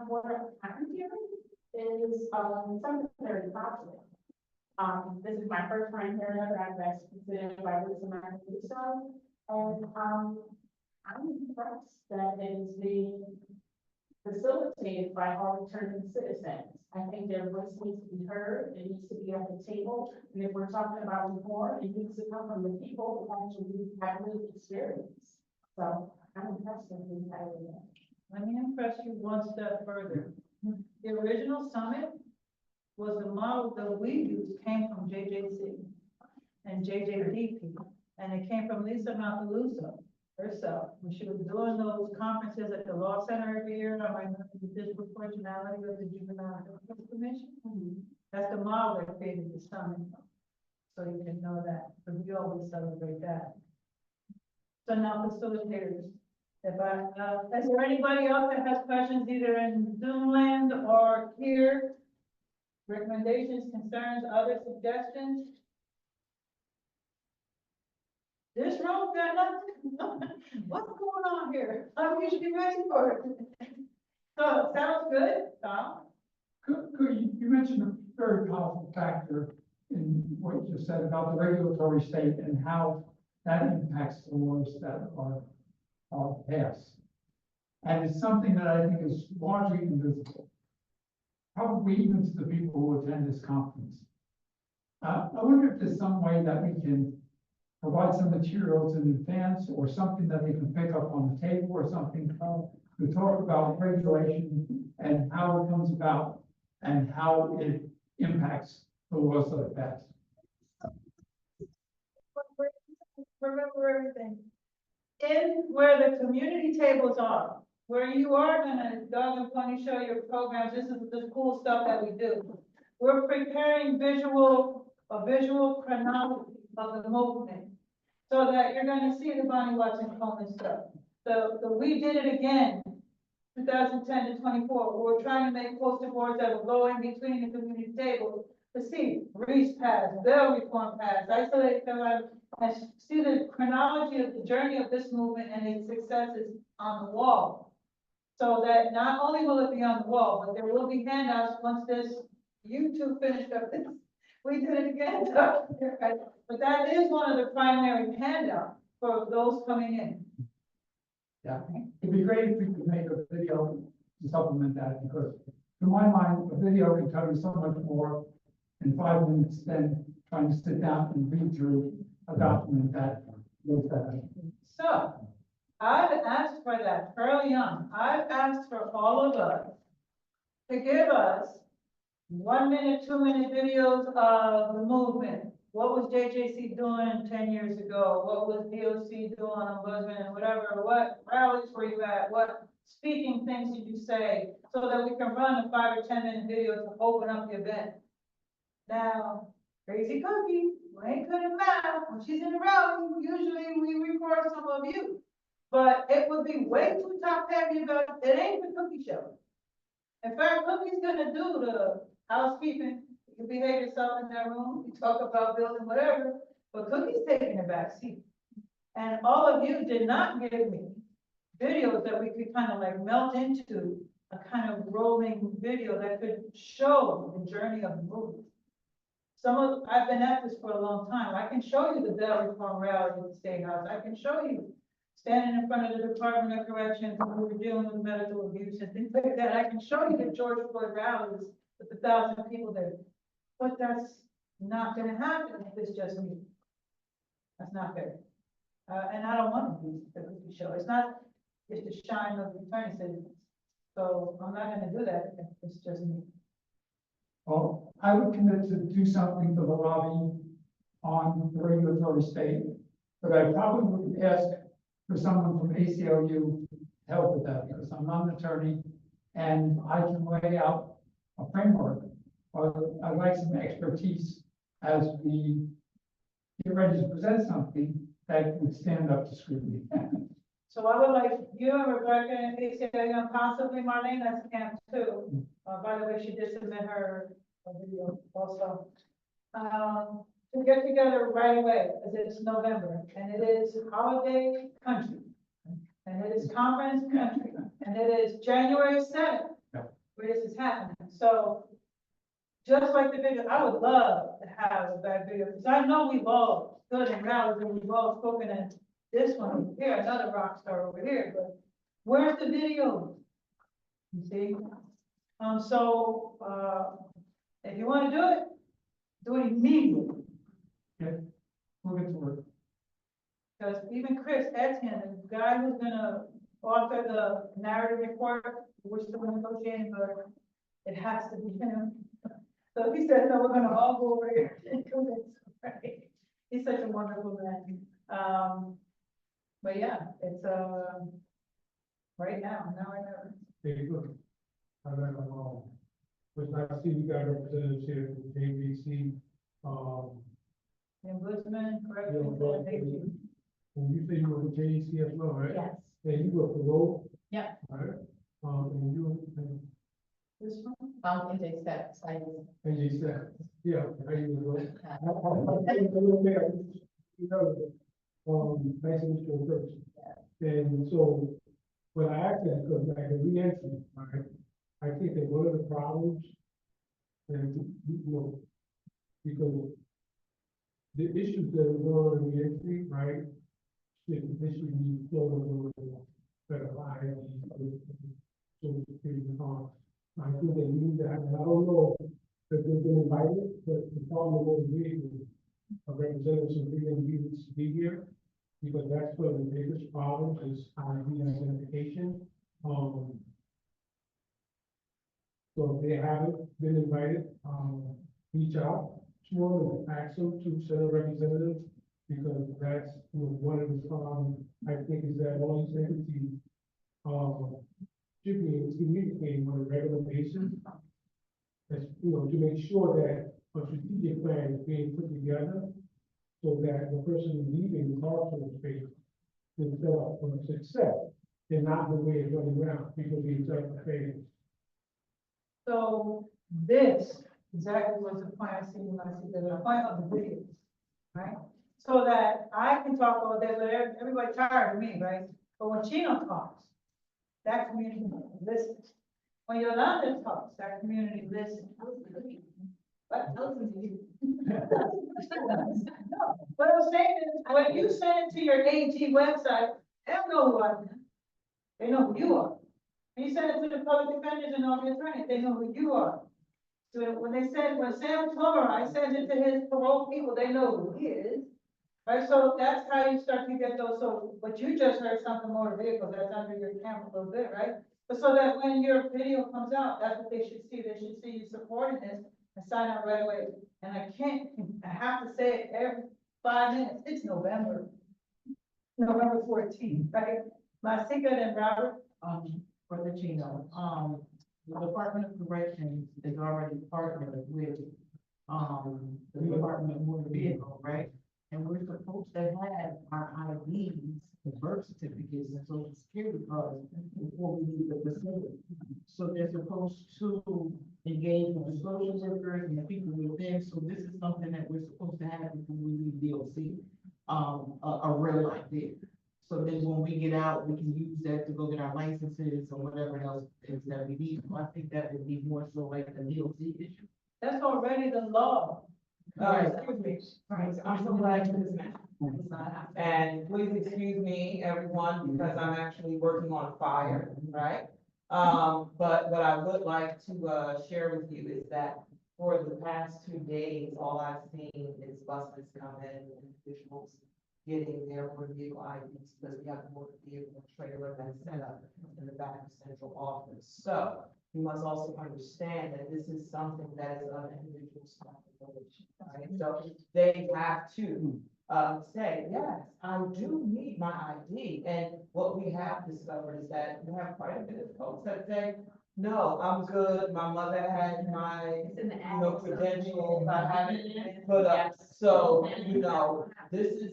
What I'm hearing is, something very positive. This is my first time here, that I've been considered by Lisa Mann, and, I'm impressed that it is being facilitated by all returning citizens. I think their voice needs to be heard, it needs to be at the table, and if we're talking about reform, it needs to come from the people who actually have lived experience. So I'm impressed with the entire event. Let me impress you one step further. The original summit was the model that we used came from JJC and JJDP, and it came from Lisa Malpaluso herself, when she was doing those conferences at the Law Center every year, I remember the disproportionality of the Juvenile Justice Commission. That's the model that created the summit. So you can know that, but we always celebrate that. So now facilitators, is there anybody else that has questions either in Zoom land or here? Recommendations, concerns, other suggestions? This room got nothing. What's going on here? I'm usually ready for it. So, sounds good, Tom? You mentioned a very powerful factor in what you just said about the regulatory state and how that impacts the laws that are passed. And it's something that I think is largely invisible, probably even to the people who attend this conference. I wonder if there's some way that we can provide some materials in advance or something that they can pick up on the table or something to talk about regulation and how it comes about and how it impacts the laws that are passed. Remember everything. In where the community tables are, where you are gonna dog and pony show your programs, this is the cool stuff that we do. We're preparing a visual chronology of the movement, so that you're gonna see the Bonnie Watson Coleman stuff. So we did it again, 2010 to 24. We're trying to make poster boards that will go in between the community tables to see Reese pass, Bell reform pass, isolated and see the chronology of the journey of this movement and its successes on the wall. So that not only will it be on the wall, but there will be handouts once you two finished up this. We did it again, but that is one of the primary handouts for those coming in. Yeah, it'd be great if we could make a video to supplement that, because to my mind, a video can tell you so much more in 5 minutes than trying to sit down and read through a document that goes that. So, I've asked for that early on. I've asked for all of us to give us 1 minute, 2 minute videos of the movement. What was JJC doing 10 years ago? What was DOC doing, ombudsman, and whatever? What rallies were you at? What speaking things did you say? So that we can run a 5 or 10 minute video to open up the event. Now, Crazy Cookie, who ain't good at math, when she's in the rally, usually we record some of you. But it would be way too top heavy about, it ain't the Cookie show. In fact, Cookie's gonna do the housekeeping. You behave yourself in that room, you talk about building whatever, but Cookie's taking a back seat. And all of you did not give me videos that we could kind of like melt into a kind of rolling video that could show the journey of the movement. I've been at this for a long time. I can show you the Bell Reform rally at the State House. I can show you standing in front of the Department of Corrections when we were dealing with medical abuse and things like that. I can show you the George Floyd rallies with 1,000 people there. But that's not gonna happen if it's just me. That's not fair. And I don't want to be the Cookie show. It's the shine of the attorney citizens. So I'm not gonna do that if it's just me. Well, I would commit to do something for the lobby on the regulatory state, but I probably would ask for someone from ACLU to help with that, because I'm not an attorney and I can lay out a framework. Or I'd like some expertise as we get ready to present something that would stand up to scrutiny. So I would like you and Rebecca and ACLU and possibly Marlene, that's camp too. By the way, she did submit her video also. To get together right away, as it's November, and it is holiday country. And it is conference country, and it is January 7th, where this is happening. So just like the video, I would love to have that video, because I know we've all stood in rallies and we've all spoken, and this one over here, another rock star over here, but where's the video? You see? If you wanna do it immediately. We'll get to work. Because even Chris Etienne, the guy who's gonna author the narrative report, we're still negotiating, but it has to be him. So he said, no, we're gonna all go over here and do this, right? He's such a wonderful man. But yeah, it's, right now I never. There you go. I read them all. But I see we got representatives here from ABC, The ombudsman, correct? Yeah, but- Thank you. and you say you were with JEC as well, right? Yes. And you were for Roll? Yep. All right, and you, This one? And Jay Step, I and you said, yeah, how you was. Nice to meet you first. And so, when I asked that, because I can re-answer, right, I think that one of the problems, and, you know, because the issues that are going on in the entry, right, this should be floated over better line, so to speak, I think they need that, and I don't know if they've been invited, but the problem with the meeting, a representative from freedom needs to be here, because that's one of the biggest problems is ID identification. So if they haven't been invited, reach out to them and ask them to send a representative, because that's, you know, one of the, I think is that all these entities, should be communicating on a regular basis. As, you know, to make sure that a strategic plan is being put together, so that the person leaving the cultural space is set up for success, and not the way it's running around, people being set up for failure. So this exactly was the point I see when I see the point of the videos, right? So that I can talk all day, but everybody tired of me, right? But when Chino talks, that community listens. When Yolanda talks, that community listens. But listen to you. What I'm saying is, when you send it to your AG website, they don't know who I am. They know who you are. When you send it to the public defenders and all the attorneys, they know who you are. So when Sam Plummer, sends it to his parole people, they know who he is. Right, so that's how you start to get those, so, but you just heard something motor vehicles, that's under your camera a little bit, right? But so that when your video comes out, that's what they should see you supporting this and sign up right away. And I have to say it every 5 minutes, it's November 14th, right? Masika and Robert. For the Chino, the Department of Corrections is already partnered with, the Department of Motor Vehicle, right? And we're supposed to have our IDs, the birth certificates and social security cards before we leave the facility. So they're supposed to engage with the social workers and the people within, so this is something that we're supposed to have before we leave DOC, a real ID. So then when we get out, we can use that to go get our licenses or whatever else is that we need. So I think that would be more so like the DOC issue. That's already the law. Excuse me. Right, I'm so glad you just met. And please excuse me, everyone, because I'm actually working on fire, right? But what I would like to, share with you is that for the past 2 days, all I've seen is buses come in, individuals getting their motor vehicle IDs, because we have a motor vehicle trailer that's set up in the back of central office. So you must also understand that this is something that is an individual's responsibility, right? So they have to say, yes, I do need my ID. And what we have discovered is that we have quite a bit of folks that say, no, I'm good. My mother had my, credentials. I haven't put up. So, this is,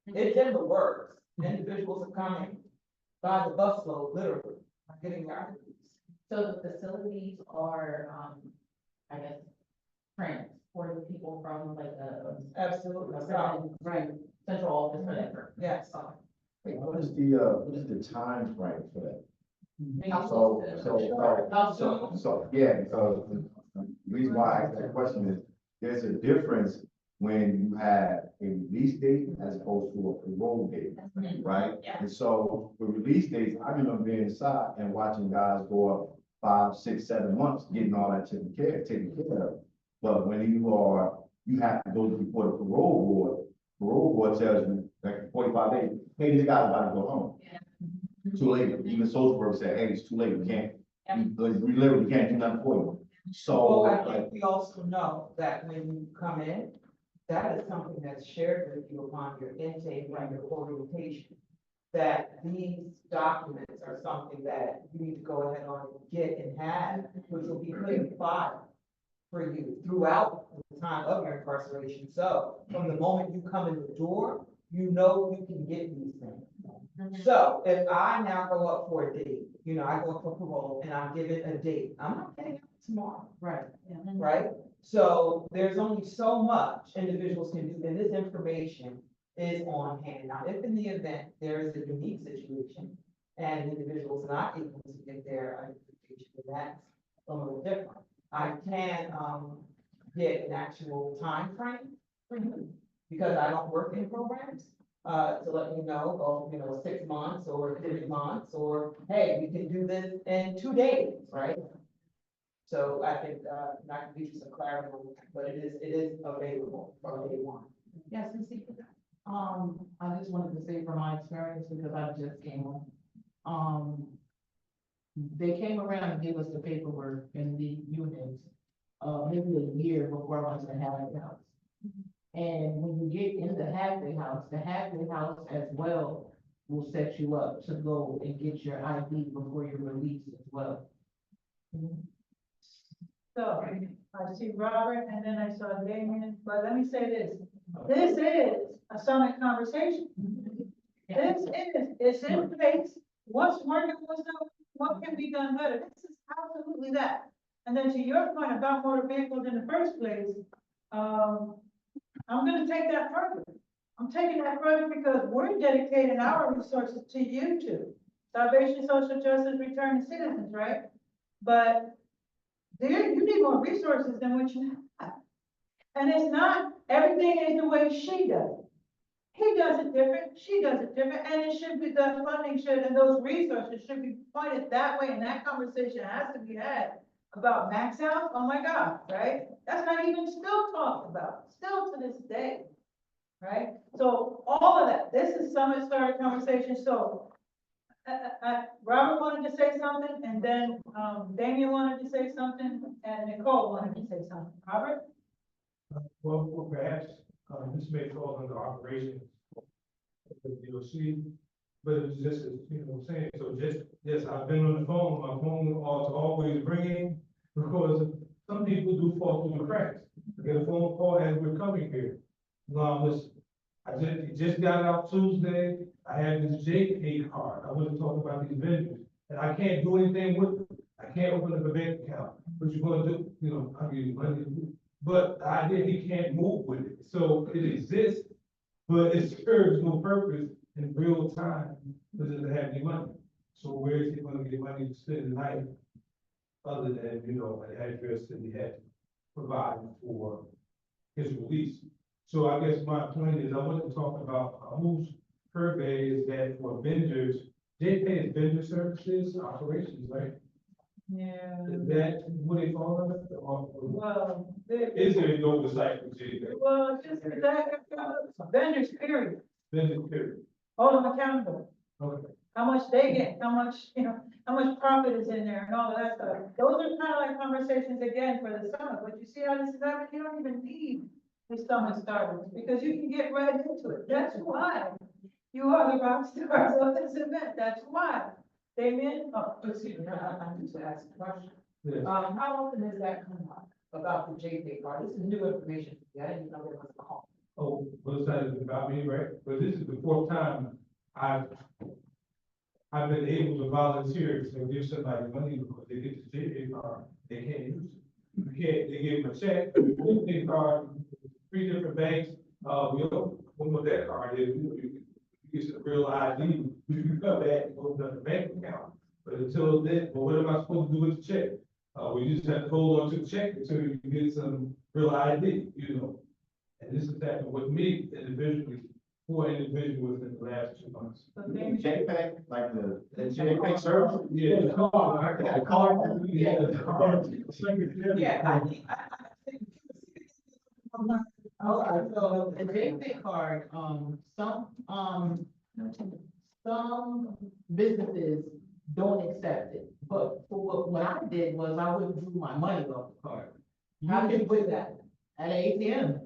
it's in the works. Individuals are coming by the busload, literally, getting their IDs. So the facilities are, I guess, transporting people from like Absolutely. right, central office for that purpose. Yes. What is the time frame for that? So, yeah, because The reason why I asked that question is, there's a difference when you have a release date as opposed to a parole date, right? Yeah. And so with release dates, I remember being inside and watching guys go up 5, 6, 7 months, getting all that taken care of. But when you have to go before the parole board tells you, like 45 days, hey, this guy's about to go home. Yeah. Too late, even social work said, hey, it's too late, we can't, we literally can't do nothing for you. So, Well, I like, think we also know that when you come in, that is something that's shared with you upon your intake and your orientation. That these documents are something that you need to go ahead on and get and have, which will be put in file for you throughout the time of your incarceration. So from the moment you come in the door, you know you can get these things. So if I now go up for a date, you know, I go up for parole and I'm given a date, I'm not getting out tomorrow. Right. Right? So there's only so much individuals can do, and this information is on hand. Now, if in the event there is a unique situation and the individual is not able to get their identification, then that's a little different. I can, get an actual time frame for you, because I don't work in programs, to let you know, oh, you know, 6 months or 3 months, or, hey, we can do this in 2 days, right? So I think, I can give you some clarity on that, but it is available from day one. Yes, Ms. Seeger. I just wanted to say from my experience, because I just came on. They came around and gave us the paperwork in the units, maybe a year before I went to halfway house. And when you get in the halfway house as well will set you up to go and get your ID before you're released as well. So, I see Robert, and then I saw Damien, but let me say this, this is a summit conversation. It's in place, what's working, what's not, what can be done better, this is absolutely that. And then to your point about motor vehicles in the first place, I'm gonna take that further. I'm taking that further because we're dedicating our resources to you two. Salvation, social justice, returning citizens, right? But there, you need more resources than what you have. And it's not, everything is the way she does it. He does it different, she does it different, and it should be, the funding should, and those resources should be pointed that way, and that conversation has to be had about max out, oh my God, right? That's not even still talked about, still to this day, right? So all of that, this is summit started conversation, so Robert wanted to say something, and then, Damien wanted to say something, and Nicole wanted to say something. Robert? Well, perhaps, this may fall under operations of the DOC, but it's just, you know what I'm saying, so just, yes, I've been on the phone, my phone is always ringing, because some people do fall through the cracks. I get a phone call as we're coming here. Listen, I just got out Tuesday, I had this JK card, I want to talk about these vendors, and I can't do anything with it. I can't open up a bank account, what you gonna do, you know, I mean, money. But the idea he can't move with it, so it exists, but it serves no purpose in real time, because it doesn't have any money. So where is he gonna get money to spend the night, other than, you know, an address that he had provided for his release? So I guess my point is, I want to talk about whose purvey is that for vendors, they pay vendor services, operations, right? Yeah. Is that what they fall under, or Well, is there no oversight for JPay? well, just that, vendors, period, Vendor period. hold them accountable. Okay. How much they get, how much, you know, how much profit is in there and all of that stuff. Those are kind of like conversations again for the summit, but you see how this is happening, you don't even need the summit starters, because you can get right into it. That's why you are the rock stars of this event, that's why. Damien, oh, Excuse me, I need to ask a question. Yes. How often does that come up about the JPay card? This is new information. I didn't know there was a call. Oh, well, it's not about me, right? But this is the 4th time I've been able to volunteer to give somebody money because they get the JPay card, they can't use it. You can't, they give them a check, JPay card, 3 different banks, we don't know what that card is. You get some real ID, you can come back and open up a bank account. But until then, well, what am I supposed to do with the check? We just have to hold on to the check until you get some real ID, you know. And this has happened with me individually, 4 individuals in the last 2 months. JPEG, like the JPEG service? Yeah, the car, The car. yeah, the car. Yeah, I think, Okay, so the JPay card, some businesses don't accept it, but for what I did was I withdrew my money off the card. how can you do that? At an ATM,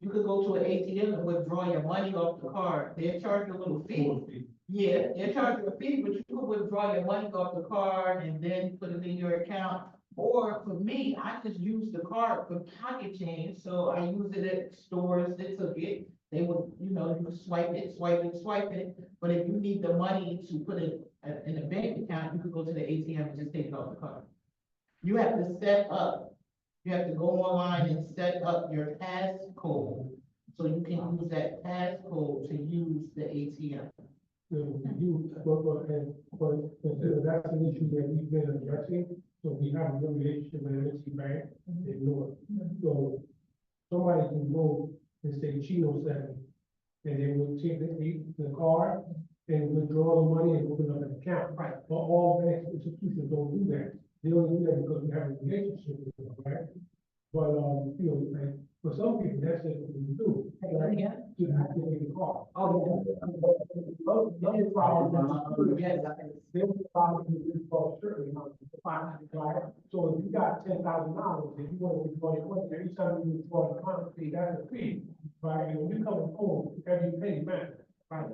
you could go to an ATM and withdraw your money off the card, they charge you a little fee. Yeah, they charge you a fee, but you could withdraw your money off the card and then put it in your account. Or for me, I just use the card for pocket change, so I use it at stores that took it. They would, you know, you swipe it, swipe it, swipe it, but if you need the money to put it in a bank account, you could go to the ATM and just take it off the card. You have to set up, you have to go online and set up your passcode, so you can use that passcode to use the ATM. That's an issue that we've been addressing, so we have a good relationship with MTG Bank, they know it. So somebody can go and say Chino said, and they will take the card and withdraw the money and open up an account. Right. But all bank institutions don't do that. They only do that because we have a relationship with them, right? But, you know, like, for some people, that's just what we do. Right? To activate the card. Oh, The other problem, yeah. there's a problem with this called strictly, right? So if you got $10,000 and you want to withdraw your money, every time you withdraw the money, that's a fee, right? And when you come home, every penny matters, right?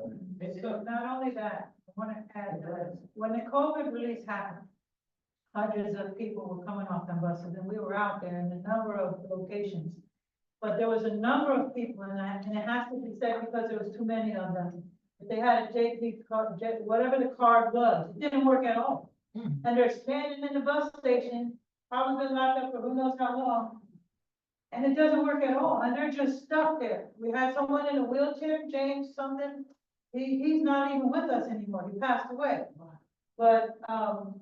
So not only that, I want to add that when the COVID release happened, hundreds of people were coming off the buses and we were out there in a number of locations. But there was a number of people in that, and it has to be said because there was too many of them. If they had a JP card, whatever the card was, it didn't work at all. And they're standing in the bus station, probably been locked up for who knows how long. And it doesn't work at all, and they're just stuck there. We had someone in a wheelchair, James something, he's not even with us anymore, he passed away. But,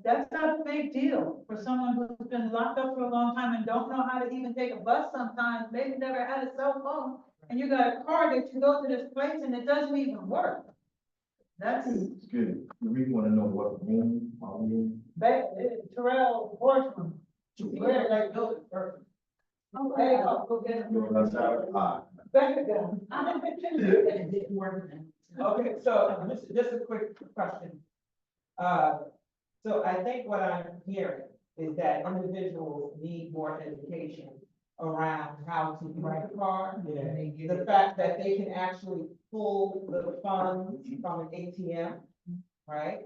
that's a big deal for someone who's been locked up for a long time and don't know how to even take a bus sometimes, maybe never had a cell phone. And you got a card that you go to this place and it doesn't even work. That's, It's good. We want to know what room are we in? Terrell Horseman. Where, like, go first. Oh, hey, go get him. You're on the side. Back again. It didn't work. Okay, so just a quick question. So I think what I'm hearing is that individuals need more education around how to use the card. The fact that they can actually pull the funds from an ATM, right?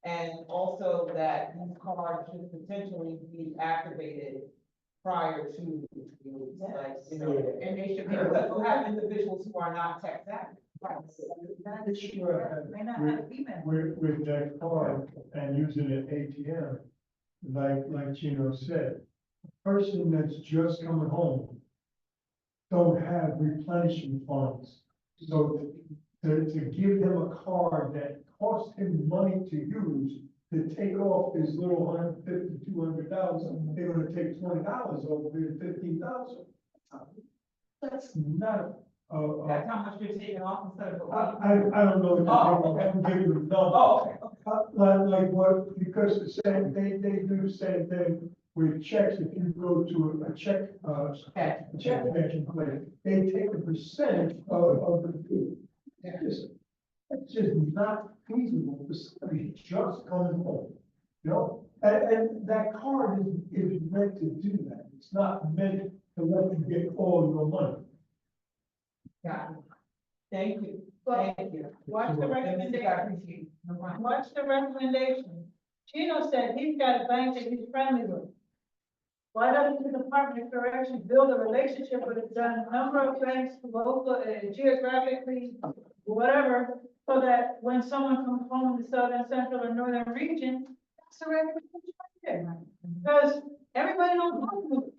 And also that these cards should potentially be activated prior to use, like, you know, and they should be, because you have individuals who are not tech savvy. May not have email. With that card and using an ATM, like Chino said, a person that's just coming home don't have replenishment funds. So to give him a card that costs him money to use, to take off his little $150, $200, they're gonna take $20 off of it, $15,000. That's not That's how much you're taking off instead of. I don't know. Oh, okay. I can give you a number. Oh, okay. Like what, because the same, they do the same thing with checks. If you go to a check cashing place, they take a percentage of the fee. It's just not feasible for somebody just coming home, you know? And that card is meant to do that. It's not meant to let you get all your money. Got it. Thank you, Well, thank you. watch the I recommendation. appreciate it. No problem. Watch the recommendation. Chino said he's got a bank that he's friendly with. Why doesn't the Department of Corrections build a relationship with a number of banks, local, geographically, whatever, so that when someone comes home in the southern, central, or northern region, that's the recommendation right there. Because everybody don't know.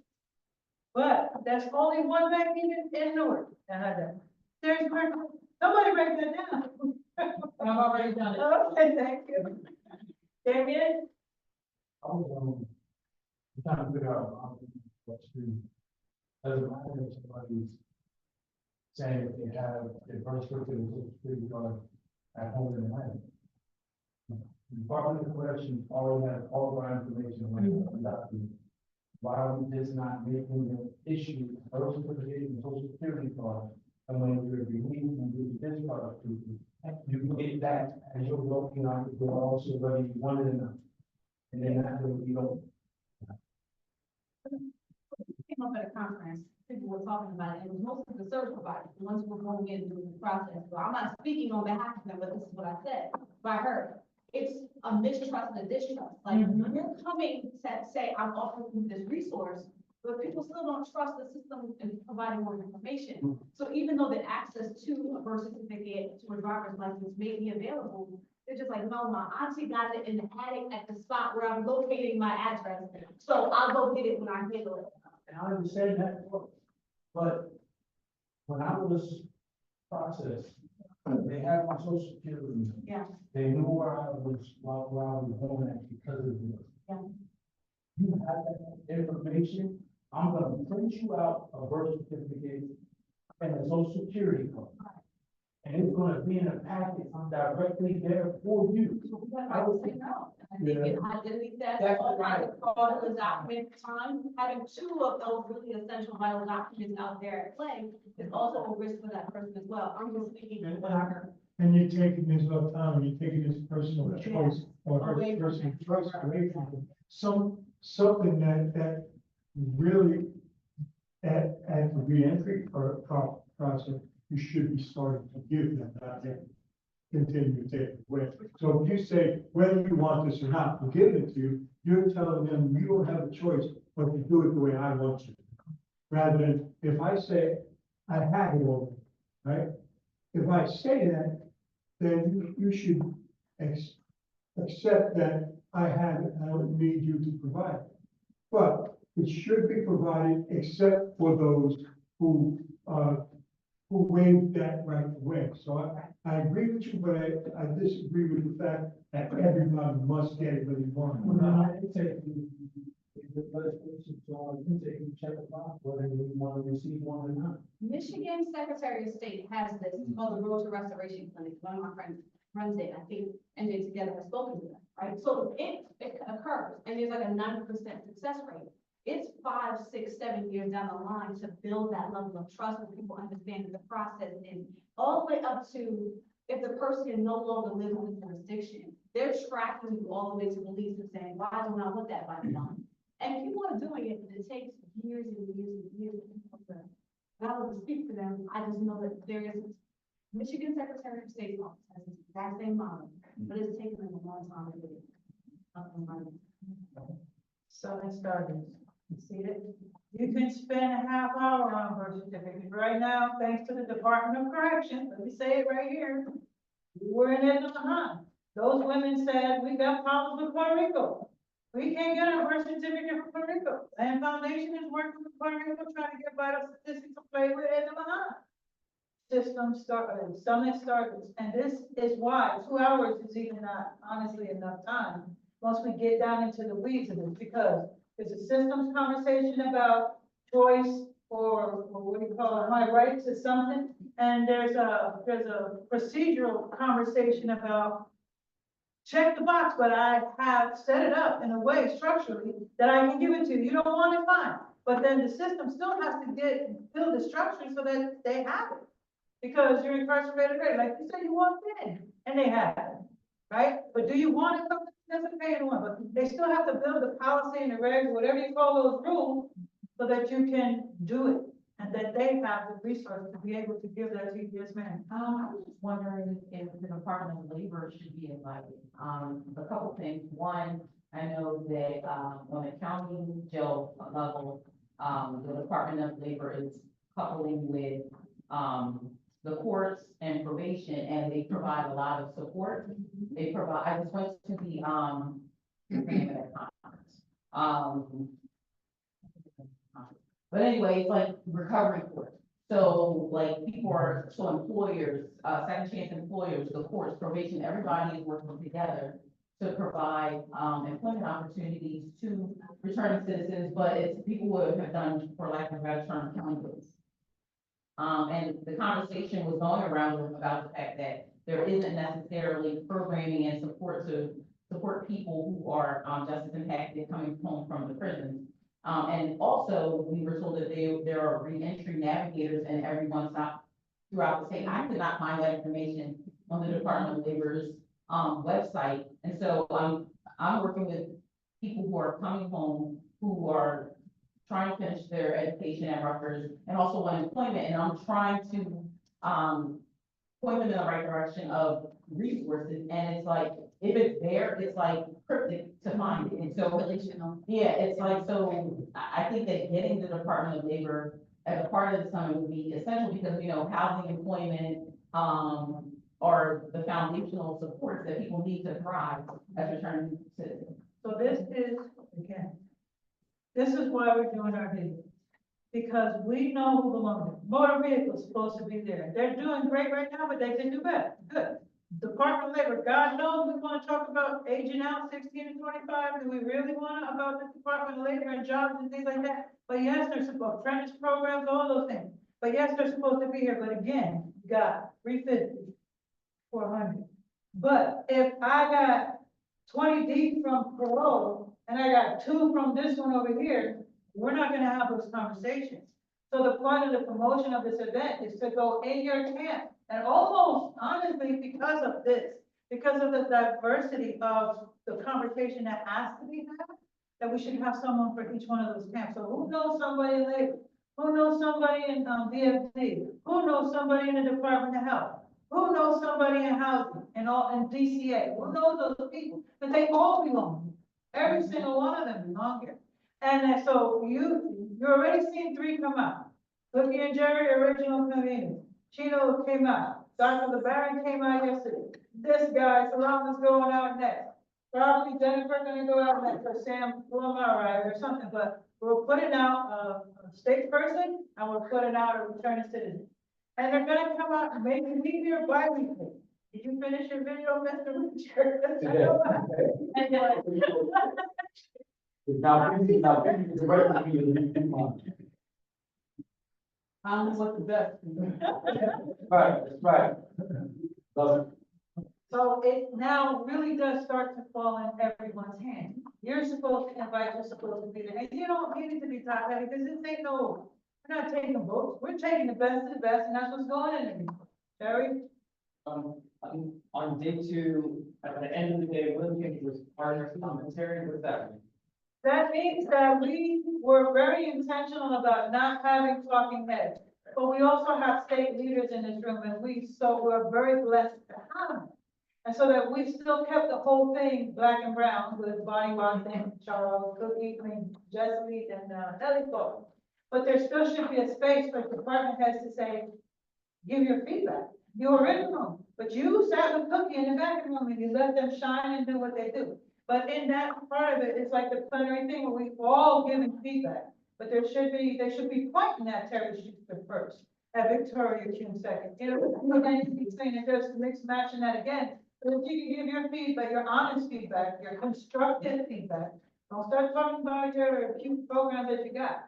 But there's only one bank in Newark that has that. There's somebody write that down. I've already done it. Okay, thank you. Damien? trying to figure out what to do. Doesn't matter if somebody's saying if they have a birth certificate and social security card at home in the home. Department of Corrections already has all of our information on the document. Why are we just not making the issue birth certificate and social security card? And when you're released and do the discharge of people, you can get that as you're working on it, but also whether you want it or not. And then that way you don't. Came up at a conference, people were talking about it, and it was mostly the service providers, the ones who were going in and doing the process. So I'm not speaking on behalf of them, but this is what I said, what I heard. It's a mistrust and a distrust, like, you're coming to say, I'm offering you this resource, but people still don't trust the system in providing more information. So even though the access to a birth certificate, to a driver's license may be available, they're just like, no, my auntie got it in the attic at the spot where I'm locating my address, so I'll go get it when I handle it. And I understand that, but when I was processed, they had my social security. Yeah. They knew where I was, where I was going at because of this. Yeah. You have that information, I'm gonna print you out a birth certificate and a social security card. And it's gonna be in a packet directly there for you. I would say no. I think it identity theft, all kinds of fraud, the document time, having two of those really essential vital documents out there at play is also a risk for that person as well. I'm just thinking of what I heard. And you're taking this autonomy, you're taking this personal choice or Away from personal it. choice away from them. Something that really at the reentry process, you should be starting to give them, not then continue to take it away. So if you say, whether you want this or not, we'll give it to you, you're telling them you don't have a choice, but to do it the way I want you. Rather than if I say, I have it all, right? If I say that, then you should accept that I have it, I don't need you to provide it. But it should be provided except for those who waive that right away. So I agree with you, but I disagree with the fact that everybody must get it whether you want it or not. You check the box whether you want to receive one or not. Michigan Secretary of State has this, it's called the Road to Restoration Clinic. One of my friends runs it. I think NJ together has spoken to them, right? So it occurs and there's like a 90% success rate. It's 5, 6, 7 years down the line to build that level of trust where people understand the process, and all the way up to if the person no longer lives in the jurisdiction, they're tracking you all the way to police and saying, why don't I want that by the line? And people are doing it, but it takes years and years and years. I don't want to speak for them. I just know that there is Michigan Secretary of State's office has the exact same model, but it's taken them a long time to get it up and running. So it started. You see it? You can spend a half hour on birth certificate. Right now, thanks to the Department of Corrections, let me say it right here. We're in it behind. Those women said, we got problems with Puerto Rico. We can't get a birth certificate from Puerto Rico. And Foundation is working with Puerto Rico, trying to get vital statistics to play with it behind. System started, summit started, and this is why 2 hours is even not honestly enough time. Once we get down into the weeds of it, because there's a systems conversation about choice or what do you call it, my right to something. And there's a procedural conversation about check the box, but I have set it up in a way structurally that I can give it to you. You don't want it, fine. But then the system still has to build the structure so that they have it. Because you're incarcerated, right? Like you said, you walked in and they have it, right? But do you want it? Doesn't pay anyone, but they still have to build the policy and the regs, whatever you call those rules, so that you can do it. And that they have the resource to be able to give that to you, yes, ma'am. I was just wondering if the Department of Labor should be invited. A couple things. One, I know that, on the county jail level, the Department of Labor is coupling with, the courts and probation, and they provide a lot of support. They provide, I just went to the name of that conference. But anyway, it's like recovery court. So like people are, so employers, second chance employers, the courts, probation, everybody is working together to provide, employment opportunities to returning citizens, but it's people would have done, for lack of a better term, county. And the conversation was going around about the fact that there isn't necessarily programming and support to support people who are, justice impacted coming home from the prisons. And also, we were told that there are reentry navigators in every one stop throughout the state. I could not find that information on the Department of Labor's, website. And so I'm working with people who are coming home, who are trying to finish their education at Rutgers and also want employment, and I'm trying to, point them in the right direction of resources, and it's like, if it's there, it's like cryptic to find it, and so, yeah, it's like, so, I think that getting the Department of Labor as a part of the summit would be essential, because, you know, housing, employment, are the foundational supports that people need to thrive as returning citizens. So this is, again, this is why we're doing our video. Because we know who belongs there. Motor vehicles supposed to be there. They're doing great right now, but they can do better. Good. Department of Labor, God knows we want to talk about aging out 16 to 25. Do we really want to about the Department of Labor and jobs and things like that? But yes, there's apprentice programs, all those things. But yes, they're supposed to be here. But again, God, 350, 400. But if I got 20 deep from parole and I got 2 from this one over here, we're not gonna have those conversations. So the point of the promotion of this event is to go in your camp and almost honestly, because of this, because of the diversity of the conversation that has to be had, that we should have someone for each one of those camps. So who knows somebody in labor? Who knows somebody in VFD? Who knows somebody in the Department of Health? Who knows somebody in housing and all in DCA? Who knows those people? But they all belong. Every single one of them belong here. And so you're already seeing 3 come out. Cookie and Jerry, original conveners. Chino came out. Dr. LeBaron came out yesterday. This guy, Salam, is going out next. Probably Jennifer gonna go out next, or Sam Lamar, or something, but we're putting out a state person, and we're putting out a returning citizen. And they're gonna come out and maybe be here bi-weekly. Did you finish your video, Mr. Richard? Now, the right to be I don't know what the best. Right, right. So it now really does start to fall in everyone's hands. You're supposed to invite, you're supposed to be there, and you don't need it to be top heavy, because this ain't no, we're not taking votes, we're taking the best of the best, and that's what's going in there. Jerry? On day 2, at the end of the day, we're looking for partner commentary with that. That means that we were very intentional about not having talking heads. But we also have state leaders in this room, and we're very blessed to have them. And so that we still kept the whole thing black and brown with Bonnie Watson, Charles, Cookie, Jesse, and Ellie Cole. But there still should be a space for the department heads to say, give your feedback. You were in the room, but you sat with Cookie in the back room and you let them shine and do what they do. But in that part of it, it's like the plenary thing where we all giving feedback. But they should be pointing at Terry Schuster first, at Victoria Kuhn second. You know, then in between, and just mix matching that again. So that you can give your feedback, your honest feedback, your constructive feedback. Don't start talking about your cute program that you got.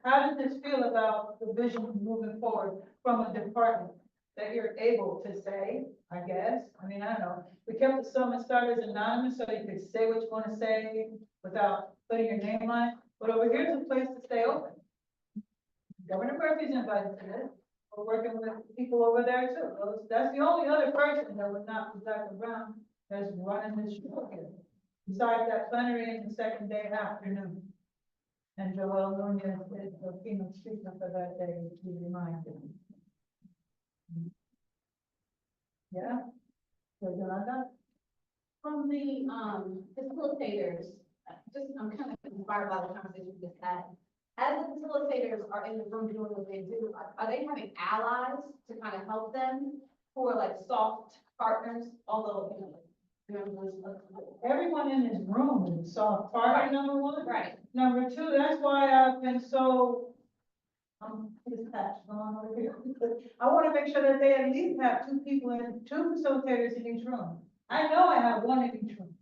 How does this feel about the vision moving forward from a department that you're able to say, I guess? I mean, I don't know. We kept the summit starters anonymous so you could say what you want to say without putting your name on it. But over here's a place to stay open. Governor Murphy's invited to this. We're working with people over there too. That's the only other person that would not be Dr. Brown that's running this show here. Besides that plenary in the second day afternoon. And Joel Nunez is the keynote speaker for that day, to be reminded. Yeah? So Yolanda? From the, facilitators, I'm kind of inspired by the conversation we just had. As the facilitators are in the room doing what they do, are they having allies to kind of help them who are like soft partners, although, you know, Everyone in this room is soft partner, Right. number 1. right, Number 2, that's why I've been so, dispatched on over here. I want to make sure that they at least have 2 facilitators in each room. I know I have one in each room.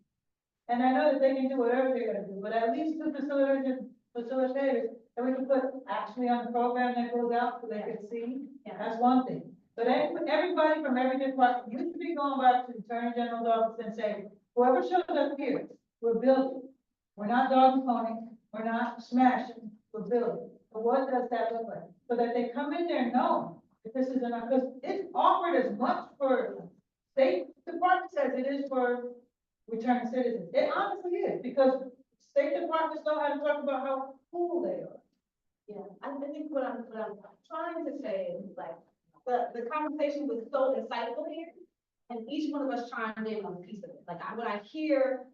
And I know that they can do whatever they're gonna do, but at least two facilitators, that we can put actually on the program that goes out so they can see, that's one thing. But everybody from every department, you should be going back to the Attorney General's office and saying, whoever shows up here, we're building. We're not dog and pony, we're not smashing, we're building. But what does that look like? So that they come in there knowing that this is enough, because it's offered as much for State Department says it is for returning citizens. It honestly is, because State Departments know how to talk about how cool they are. Yeah, I think what I'm trying to say is like, the conversation was so insightful here. And each one of us chimed in on a piece of it. Like, what I hear,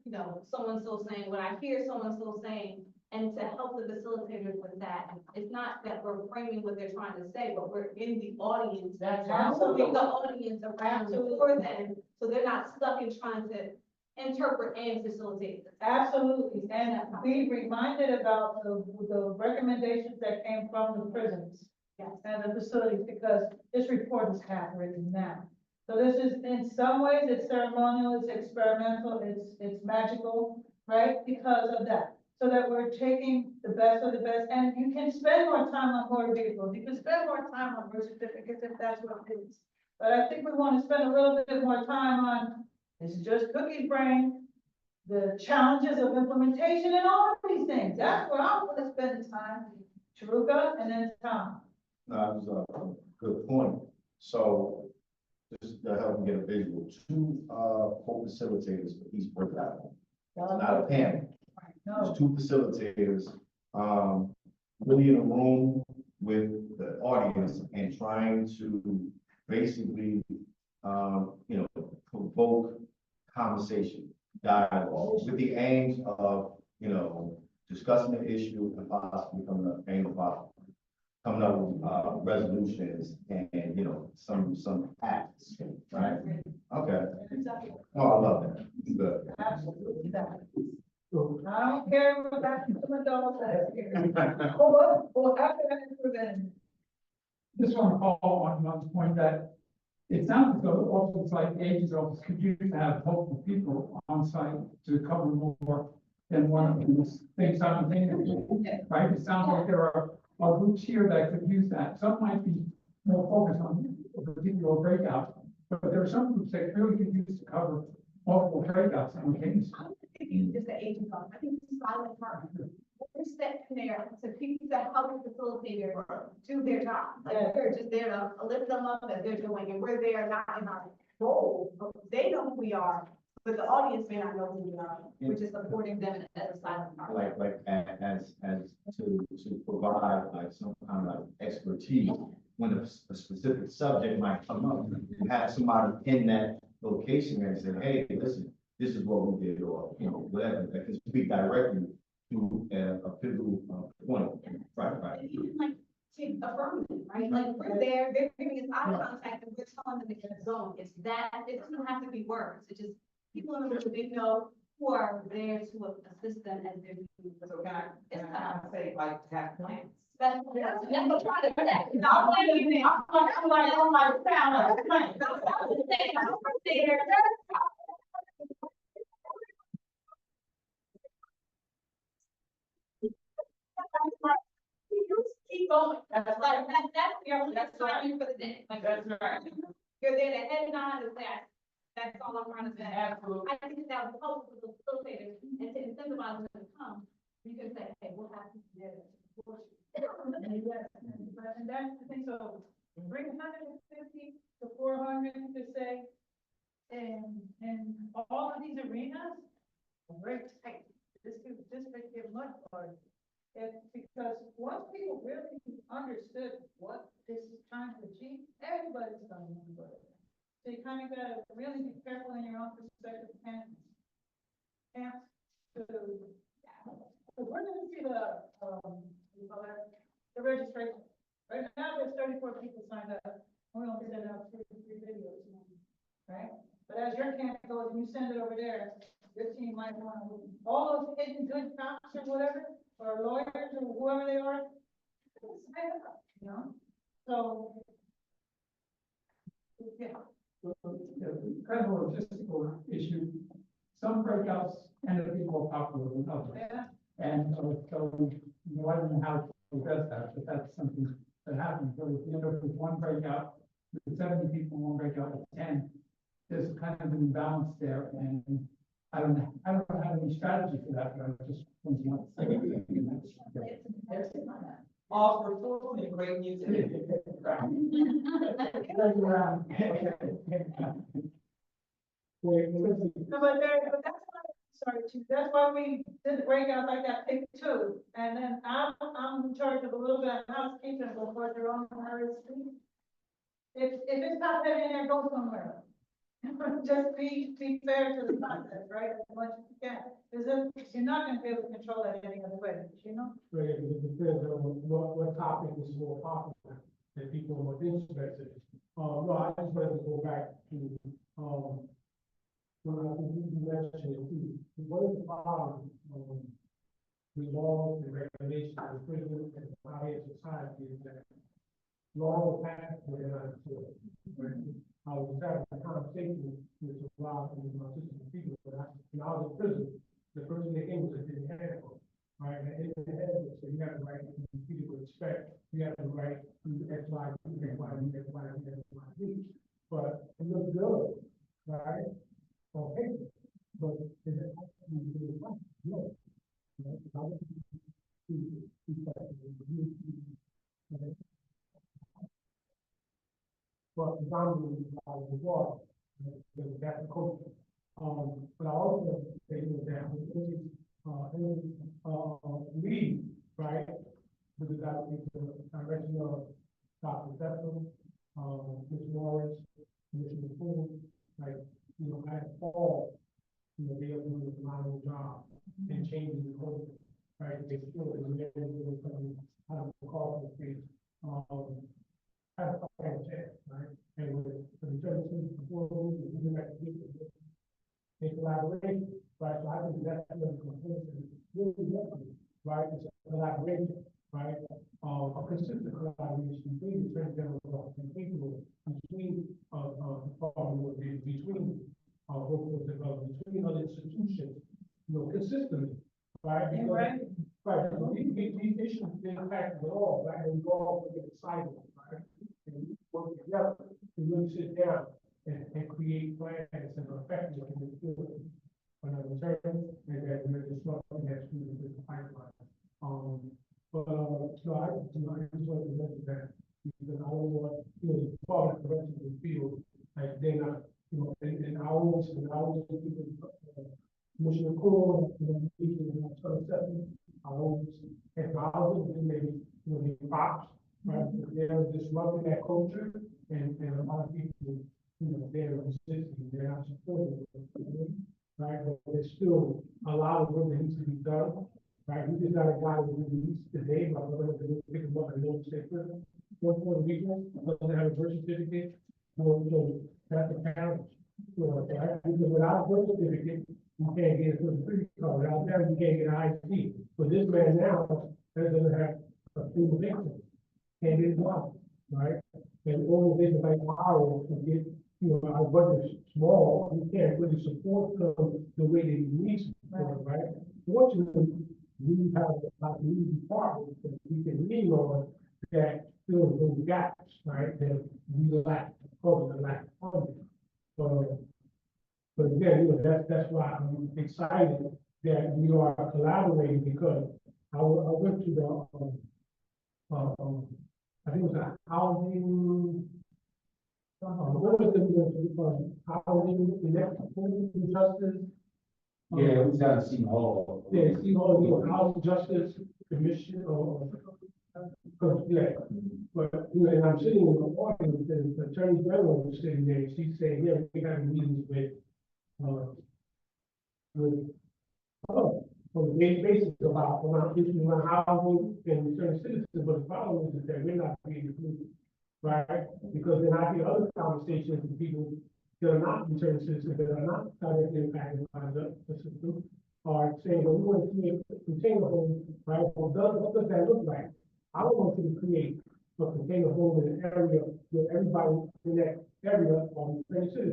so-and-so saying, what I hear so-and-so saying, and to help the facilitators with that. It's not that we're framing what they're trying to say, but we're in the audience. That's moving the audience around for them, so they're not stuck in trying to interpret and facilitate. Absolutely, and be reminded about the recommendations that came from the prisons. Yes. And the facilities, because this report is happening now. So this is, in some ways, it's ceremonial, it's experimental, it's magical, right? Because of that. So that we're taking the best of the best, and you can spend more time on motor vehicles, you can spend more time on birth certificates if that's what it is. But I think we want to spend a little bit more time on, this is just cookie brain, the challenges of implementation and all of these things. That's where I'm gonna spend time. Charuka and then Tom. No, that was a good point. So just to help me get a visual, two, co-facilitators for each workout. It's not a panel. No, There's two facilitators, really in a room with the audience and trying to basically, provoke conversation, dialogue, with the aims of, discussing the issue and possibly coming up with, resolutions and, some acts, right? Okay. Oh, I love that. Good. absolutely that. I don't care what that adult says here. Or after that is prevented. Just want to follow on one point that it sounds as though offices like the agent's office could use to have multiple people on site to cover more than one of these things simultaneously, right? It sounds like there are groups here that could use that. Some might be more focused on a particular breakout, but there are some groups that really could use to cover multiple breakouts simultaneously. I'm not thinking just the agent on, I think it's silent partner. We're sitting there to people that help the facilitator do their job. Like, we're just there to lift them up as they're doing, and we're there not in our role. They know who we are, but the audience may not know who we are. We're just supporting them as a silent partner. As to provide like some kind of expertise when a specific subject might come up, you have somebody in that location and say, hey, listen, this is what we did, or, whatever, that can speak directly to a pivotal point. Right. And even like, take affirmative, right? Like, we're there, they're giving us eye contact, and we're telling them to get going. It's that, it doesn't have to be words, it's just people in the room, they know who are there to assist them as they're doing. So can I say, like, have plans? That's what I'm trying to say. I'm like, I'm like, oh my, sound like, keep going. That's that's starting for the day. Like, That's right. you're there to head nod and that. That's all I'm trying to say. Absolutely. I think that would help with the facilitators and to incentivize them to come. You can say, hey, we'll have to do this. Yes, and that's the thing, so 350 to 400 to say, and all of these arenas, great, this could get much harder. Because once people really understood what this is trying to achieve, everybody's gonna remember it. So you kind of gotta really be careful in your own perspective, camps. So we're gonna see the registration. Right now, there's 34 people signed up. We only sent out three videos, right? But as your camp goes and you send it over there, your team might want to, all those hidden good cops or whatever, or lawyers or whoever they are, sign up, So, yeah, kind of a logistical issue. Some breakouts end up being more popular than others. Yeah. And so, I don't know how to address that, but that's something that happens. So if you end up with one breakout, with 70 people, one breakout with 10, there's kind of an imbalance there, and I don't have any strategy for that, but I just want to. All for food and great music. No, but that's why, sorry, Chief, that's why we did the breakout like that, pick two. And then I'm in charge of a little bit of housekeeping before they're on RSP. If it's not there in there, go somewhere. Just be fair to the process, right, as much as you can. Because you're not gonna be able to control that any other way, you know? Right, it depends on what topic is more popular and people are more interested. No, I just wanted to go back to, when I think you mentioned it too. What is the problem, with laws and regulations and prison and society is that laws pass within our court. I was having a conversation with Rob and with my sister people, when I was in prison, the person they came was in the handbook. Right, and in the handbook, so you have the right to people respect, you have the right to X, Y, Z, X, Y, Z, X, Y, Z, X, Y, Z. But it looks good, right? On paper, but is it actually really right? No. Right? I want to but predominantly the water, that's the culture. But I also say that lead, right? With the direction of Dr. Bethel, Ms. Morris, Commissioner Poole, like, I all, they are doing a phenomenal job in changing the culture, right? They feel it, and they're doing something out of the call for the right? And with the services before, we like to keep it in collaboration, right? So I think that's really important, right? It's a collaboration, right? A consistent collaboration between the Attorney General and people, between between workforce development, between other institutions, consistently, right? Because, Right. right, so these issues impact us all, right? And we all get excited, right? And we work together to really sit down and create plans and effective and good on our return, and that we're disrupting that through the pipeline. So I just wanted to mention that because I don't want, part of the rest of the field, like they're not, and I always keep it, Commissioner Cool, speaking in 27, I always acknowledge and maybe, the props, right? They're disrupting that culture, and a lot of people, they're resisting, they're not supporting it, right? But there's still a lot of work that needs to be done, right? We just got a guy who released today, but we're going to pick him up in North State Prison. One for the weekend, doesn't have a birth certificate, so that's a challenge. Right? Because without a birth certificate, you can't get a social security card. Out there, you can't get an ID. But this man now doesn't have a single income, can't get his job, right? And organizations like ours can get, our budget is small, we can't really support them the way they need support, right? Fortunately, we have a new department that we can lean on that fills those gaps, right? That we lack, probably lack funding. But again, that's why I'm excited that we are collaborating, because I went to the, I think it was a housing, what was the housing, the justice? Yeah, it was down to Seton Hall. Yeah, Seton Hall, housing justice commission, yeah. But, and I'm sitting in the audience, and the Attorney General was sitting there, she's saying, yeah, we have meetings with, on a daily basis around issues around housing and returning citizens, but the problem is that we're not being included, right? Because then I hear other conversations with people that are not returning citizens, that are not directly impacted by the system, are saying, well, we want to create a container home, right? Well, what does that look like? I don't want you to create a container home in an area where everybody in that area are returning citizens.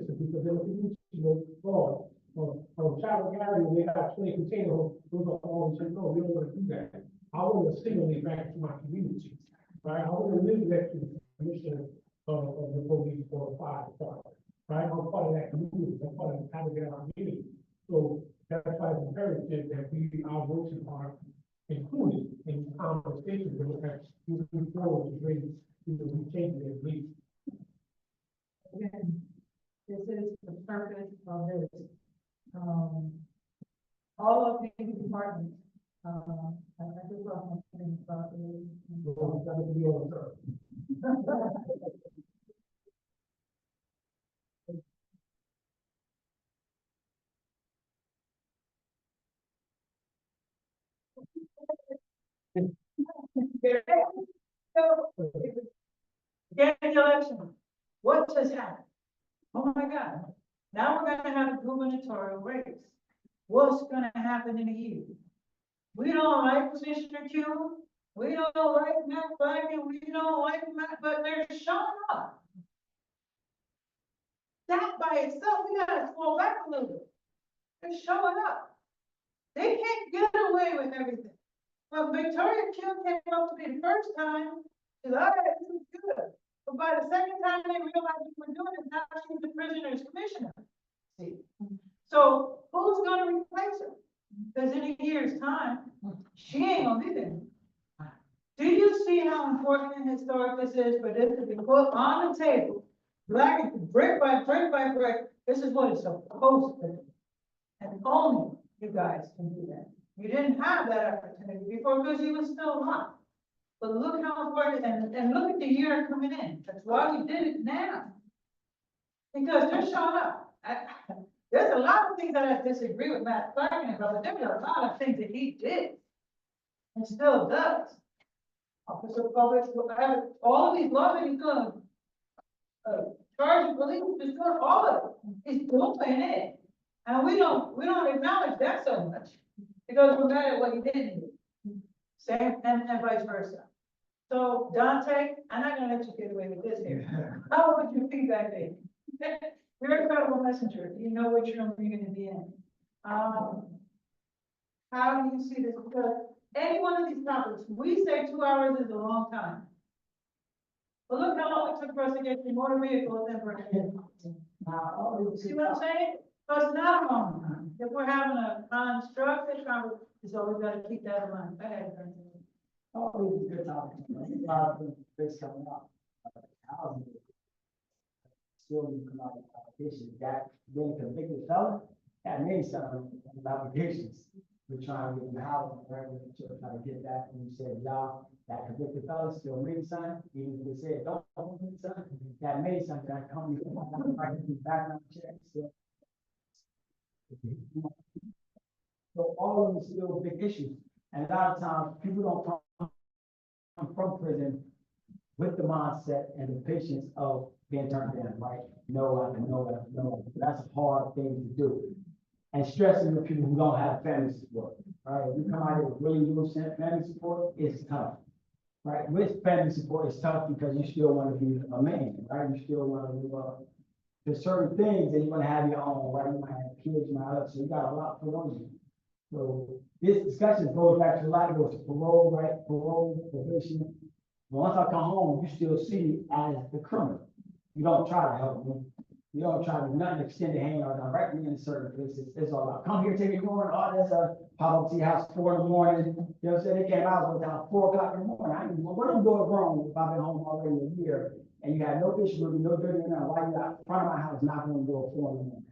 private area, they got 20 containers, those are all, say, no, we don't want to do that. I want to stimulate back to my community, right? I want to live next to the commission of the police or fire department, right? I'm part of that community, I'm part of the habitat community. So that's why it's imperative that our voices are included in conversations that moving forward to bring, we change it at least. Again, this is the purpose of this. All of these departments, I just love my thing about So, that would be all, sir. Get the election. What just happened? Oh my God. Now we're gonna have a gubernatorial race. What's gonna happen in a year? We don't like Commissioner Q. We don't like Matt Flanagan. We don't like Matt, but they're showing up. That by itself, we gotta slow back a little bit. They're showing up. They can't get away with everything. When Victoria Q came up to me the first time, she said, all right, this is good. But by the second time they realized what we're doing is now she's the prisoner's commissioner. See? So who's gonna replace her? Because in a year's time, she ain't gonna be there. Do you see how important and historic this is for this to be put on the table? Black, brick by brick by brick, this is what it's supposed to be. And only you guys can do that. You didn't have that opportunity before because you were still not. But look how important, and look at the year coming in. That's why we did it now. Because they're showing up. There's a lot of things that I disagree with Matt Flanagan about, but there's a lot of things that he did and still does. Office of Public, all of these laws that he's doing, charging police, he's doing all of it. He's doing it. And we don't acknowledge that so much because we're mad at what he didn't do. Same, and vice versa. So Dante, I'm not gonna let you get away with this here. How would you feedback me? You're a credible messenger. You know which room you're gonna be in. How do you see this? Because any one of these topics, we say 2 hours is a long time. But look how long it took for us to get the motor vehicles and for. See what I'm saying? So it's not a long time. If we're having a constructive conversation, it's always gotta keep that in mind. Go ahead, Brandon. Oh, it's a good topic. A lot of things coming up. Housing. Still need to come out with applications. That being convicted felon, that means something with applications. We're trying to get them housing, right? We're trying to get that. And you said, y'all, that convicted felon still means something. Even if they said, don't mean something, that means something. That company, background check. So all of them still big issues. And a lot of times people don't come from prison with the mindset and the patience of being turned down, right? No, no. That's a hard thing to do. And stressing the people who don't have family support, right? If you come out here with really low family support, it's tough, right? With family support, it's tough because you still want to be a man, right? You still want to do there's certain things that you want to have your own, right? You might have kids, you might have, so you got a lot put on you. So this discussion goes back to a lot of those parole, right? Parole, probation. Once I come home, you still see me as the criminal. You don't try to help me. You don't try to do nothing, extend a hand or direct me in certain places. It's all about, come here, take your morning. Oh, that's a pop up to your house 4 in the morning. You know what I'm saying? They came out with down 4 o'clock in the morning. I didn't know what I'm doing wrong if I've been home already a year and you had no issue with me, no dirty now. Why you out in front of my house not going to go 4 in the morning?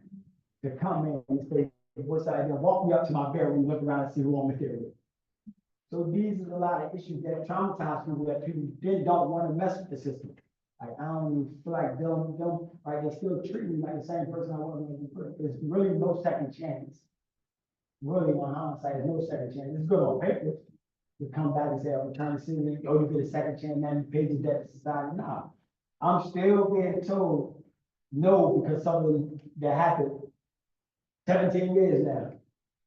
To come in and say, what's that? Then walk me up to my bedroom, look around and see who I'm here with. So these are a lot of issues that traumatize people that people then don't want to mess with the system. Like, I don't even feel like them, right? They still treat me like the same person I was when I was. There's really no second chance. Really, on hindsight, there's no second chance. It's good on paper to come back and say, I'm trying to see me. Oh, you get a second chance, now you pay the debt to society. No, I'm still being told no because something that happened 17 years now.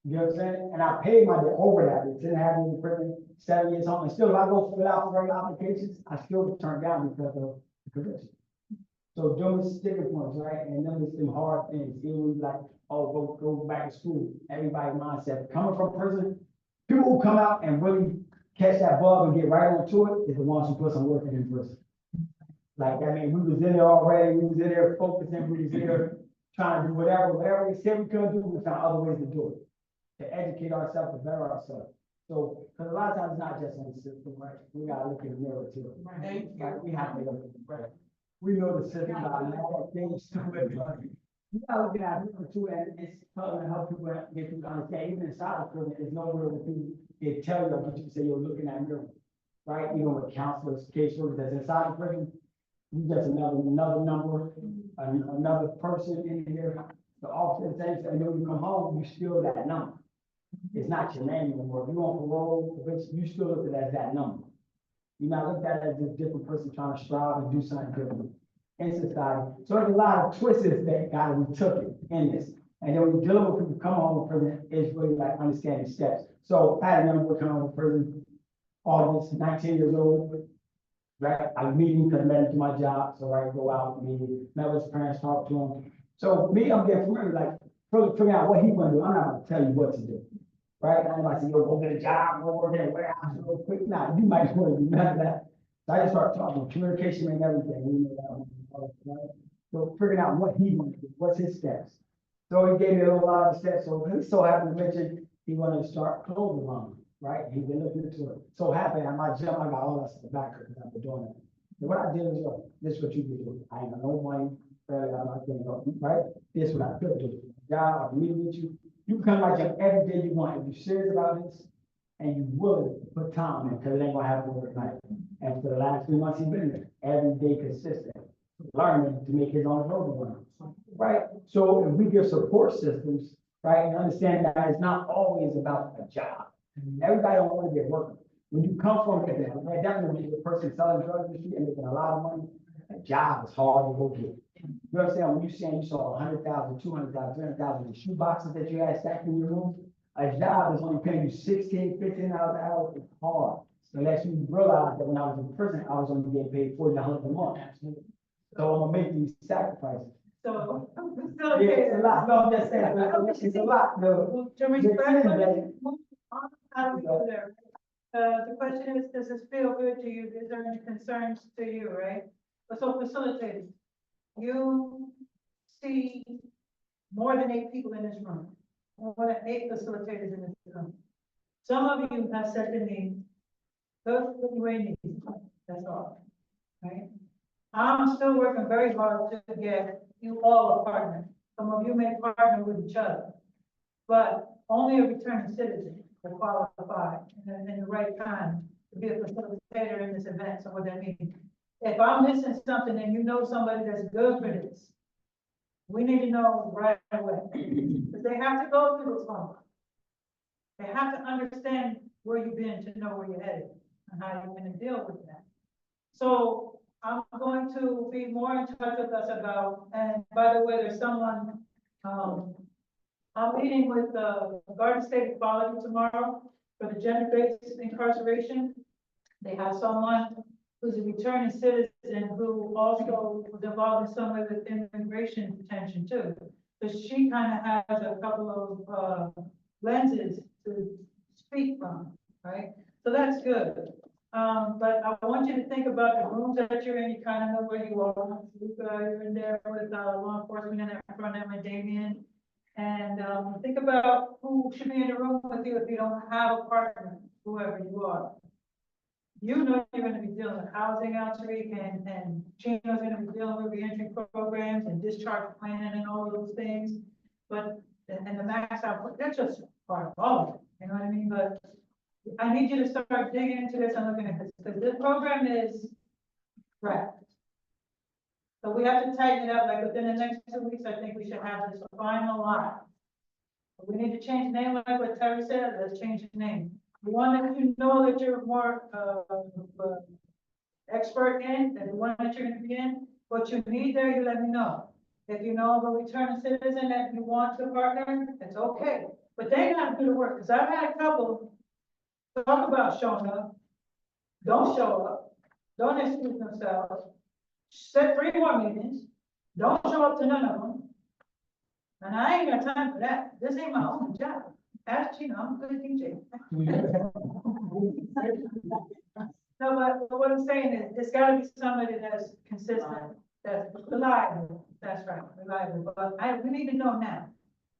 You know what I'm saying? And I paid my debt over that. It didn't have me in prison 7 years home. And still, if I go fill out for regular applications, I still get turned down because of the conviction. So those sticking points, right, and then it's some hard things, it was like, oh, go back to school, everybody mindset, coming from prison, people who come out and really catch that bug and get right onto it is the ones who put some work in prison. Like, I mean, we was in there already, we was in there focusing, we was there trying to do whatever we said we couldn't do, we found other ways to do it. To educate ourselves, to better ourselves. So, because a lot of times it's not just in the system, right? We gotta look in the mirror too. Thank you. Like, we have to look, right? We know the system, got a lot of things to it, but you gotta look at it too, and it's trying to help people get people to understand, even inside of prison, there's nowhere where people, they tell you, but you say you're looking at mirror, right? You know, with counselors, caseworkers that's inside of prison, you just another number, another person in here. The officer says, and then when you come home, you still that number. It's not your name anymore. If you're on parole, you still look at it as that number. You're not looked at it as a different person trying to strive and do something different in society. So there's a lot of twists that gotta be taken in this. And then when you're dealing with people come home from prison, it's really like understanding steps. So I had a young boy come home from prison, August, 19 years old. Right, I was meeting because I met him to my job, so I go out, met with his parents, talk to him. So me, I'm getting familiar, like, figure out what he want to do. I'm not gonna tell you what to do. Right, I'm not saying, yo, go get a job, go work in a warehouse real quick. Nah, you might want to do none of that. So I just start talking, communication and everything. We know that, right? So figuring out what he wants to do, what's his steps. So he gave me a lot of steps. So he so happened to mention he wanted to start clothing line. Right, he's been looking into it. So happy, I might jump, I got all that stuff back because I've been doing it. And what I did is, this is what you do. I ain't got no money, I'm not gonna go, right? This is what I could do. God, I'm meeting with you. You can come like that every day you want. If you're serious about this and you willing to put time in, because it ain't gonna happen overnight. And for the last 3 months, he's been there, every day consistent, learning to make his own program. Right? So if we give support systems, right, and understand that it's not always about a job. Everybody don't want to get working. When you come from that, definitely when you're a person selling drugs in the street and making a lot of money, a job is hard to go get. You know what I'm saying? When you saying you saw 100,000, 200,000, 300,000 in shoe boxes that you had stacked in your room, a job is only paying you 16, 15 hours an hour. It's hard. Unless you realize that when I was in prison, I was only getting paid $40 a month. So I'm gonna make these sacrifices. So, Yeah, it's a lot. No, I'm just saying, it's a lot. No. to respect, how do we go there? The question is, does this feel good to you? Is there any concerns to you, right? But so facilitating, you see more than 8 people in this room, more than 8 facilitators in this room. Some of you have said to me, go to where you need, that's all, right? I'm still working very hard to get you all a partner. Some of you may partner with each other, but only a returning citizen will qualify in the right time to be a facilitator in this event. So what that means, if I'm missing something and you know somebody that's good for this, we need to know right away, because they have to go through this homework. They have to understand where you've been to know where you're headed and how you're going to deal with that. So I'm going to be more in touch with us about, and by the way, there's someone, I'm meeting with the Garden State Equality tomorrow for the gender-based incarceration. They have someone who's a returning citizen who also was involved in some way with immigration detention too. So she kind of has a couple of lenses to speak from, right? So that's good. But I want you to think about the rooms that you're in. You kind of know where you are. You're in there with law enforcement in there front of with Damien. And think about who should be in the room with you if you don't have a partner, whoever you are. You know you're going to be dealing with housing outreach, and Gino's going to be dealing with reentry programs and discharge planning and all of those things. But and the max out, that's just part of all of it. You know what I mean? But I need you to start digging into this and looking at this, because this program is wrapped. So we have to tighten it up, like within the next 2 weeks, I think we should have this finalized. We need to change the name, like what Terry said, let's change the name. The one that you know that you're more expert in, and the one that you're gonna be in, what you need there, you let me know. If you know of a returning citizen that you want to partner, it's okay. But they gotta do the work, because I've had a couple talk about showing up, don't show up, don't excuse themselves, set 3 more meetings, don't show up to none of them. And I ain't got time for that. This ain't my only job. Ask Gina, I'm a good DJ. No, but what I'm saying is, it's gotta be somebody that's consistent, that's reliable, that's right, reliable, but we need to know now.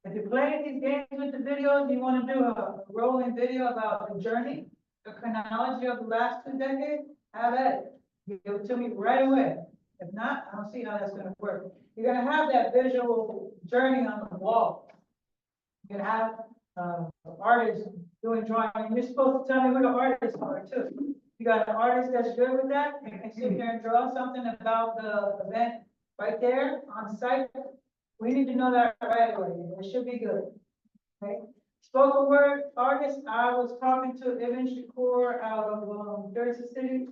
If you're playing these games with the videos, you wanna do a rolling video about the journey, the chronology of the last 2 decades, have at it. Give it to me right away. If not, I don't see how that's gonna work. You're gonna have that visual journey on the wall. You're gonna have, artists doing drawing, and you're supposed to tell me who the artists are too. You got an artist that's good with that, and can sit there and draw something about the event right there on site. We need to know that right away, it should be good. Okay, spoken word artist, I was talking to Ibn Shakur out of, Jersey City.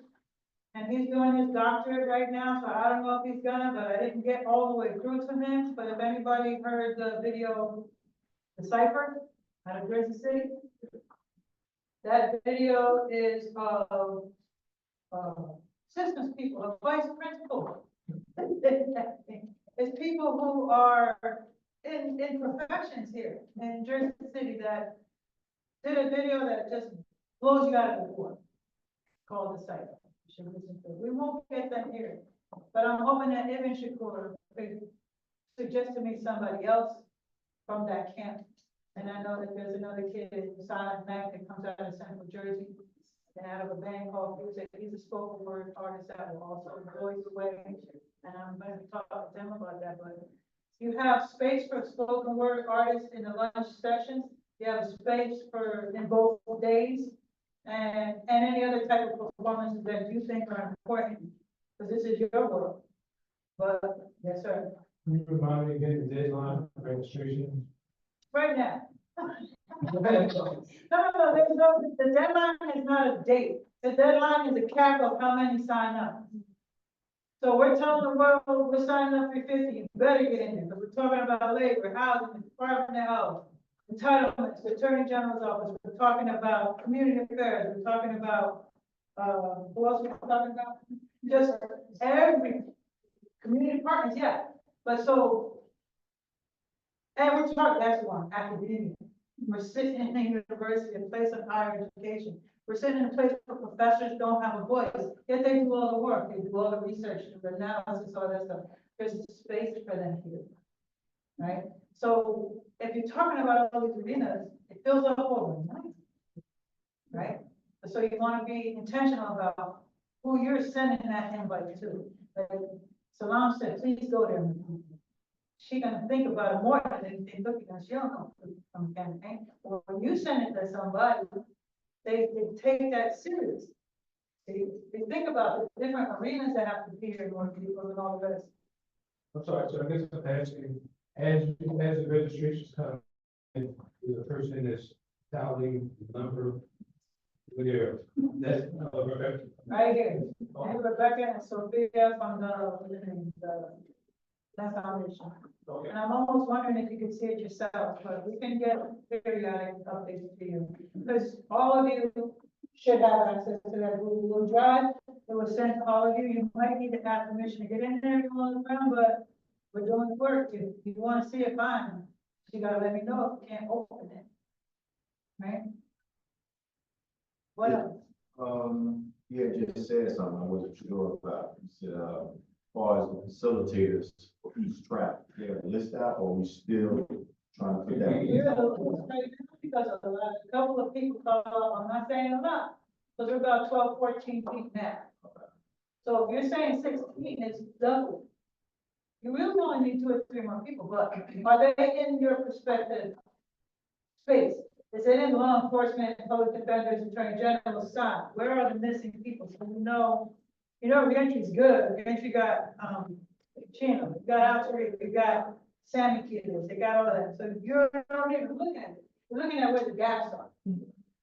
And he's doing his doctorate right now, so I don't know if he's gonna, but I didn't get all the way through to him. But if anybody heard the video, the cipher out of Jersey City, that video is of systems people, of vice principal. It's people who are in professions here in Jersey City that did a video that just blows you out of the water, called the cipher. Should listen to it. We won't get them here, but I'm hoping that Ibn Shakur could suggest to me somebody else from that camp. And I know that there's another kid, Silent Mac, that comes out of Central Jersey, and out of a band called Music. He's a spoken word artist that will also Boys Away, and I'm going to talk to them about that. But you have space for spoken word artists in the lunch sessions. You have a space for in both days. And any other type of performances that you think are important, because this is your world. But, yes, sir. Can you remind me again the deadline for registration? Right now. No, there's no, the deadline is not a date. The deadline is a cap of how many sign up. So we're telling the world, we're signing up for 50, you better get in there, because we're talking about labor, housing, Department of Health, entitlements, the Attorney General's office, we're talking about community affairs, we're talking about, who else we're talking about? Just every community partners, yeah, but so, and we're talking, that's one, academia. We're sitting in a university, a place of higher education. We're sitting in a place where professors don't have a voice, yet they do all the work, they do all the research, the analysis, all that stuff. There's space for them here, right? So if you're talking about all these arenas, it fills up overnight, right? So you want to be intentional about who you're sending that invite to. Like Salam said, please go there. She's gonna think about it more than anything, because she don't know from campaign. Or when you send it to somebody, they take that serious. They think about the different arenas that have to be here, more people and all the rest. I'm sorry, so I guess I'm asking, as the registrations come, in, is a person that's tallying the number there, that's, Rebecca. Right here, and Rebecca and Sophia from that foundation. Okay. And I'm almost wondering if you could see it yourself, but we can get periodic updates to you. Because all of you should have access to that Google Drive. It was sent to all of you. You might need to have permission to get in there if you want to around, but we're doing the work. If you want to see it, fine. You gotta let me know if you can't open it. Right? What Yeah. else? You had just said something I wasn't sure about. You said, as far as the facilitators for each track, they have a list out, or we still trying to put that? We're a little straight now because of a couple of people called up. I'm not saying a lot, because we're about 12, 14 feet now. So if you're saying 16 is double, you really only need 2 or 3 more people, but are they in your perspective space? Is it in law enforcement, public defenders, attorney general side? Where are the missing people? So reentry's good. Reentry got, Chino, we got Alter, we got Sammy Kids, they got all that. So you're not even looking at it. You're looking at where the gaps are.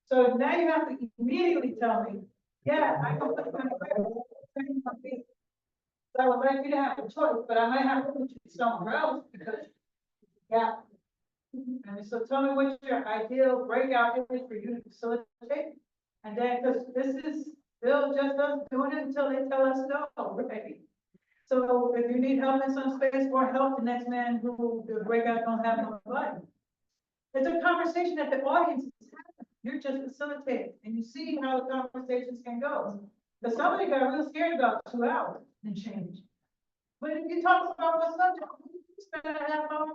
So now you have to immediately tell me, yeah, I can put my feet. So I would like you to have a choice, but I might have to put you somewhere else because, yeah. And so tell me what your ideal breakout is for you to facilitate. And then, because this is still just us doing it until they tell us no, right? So if you need help in some space or help the next man who the breakout don't have no button. It's a conversation that the audience is having. You're just facilitating and you see how the conversations can go. But somebody got real scared about 2 hours and change. But if you talk about what's subject, you spend a half hour,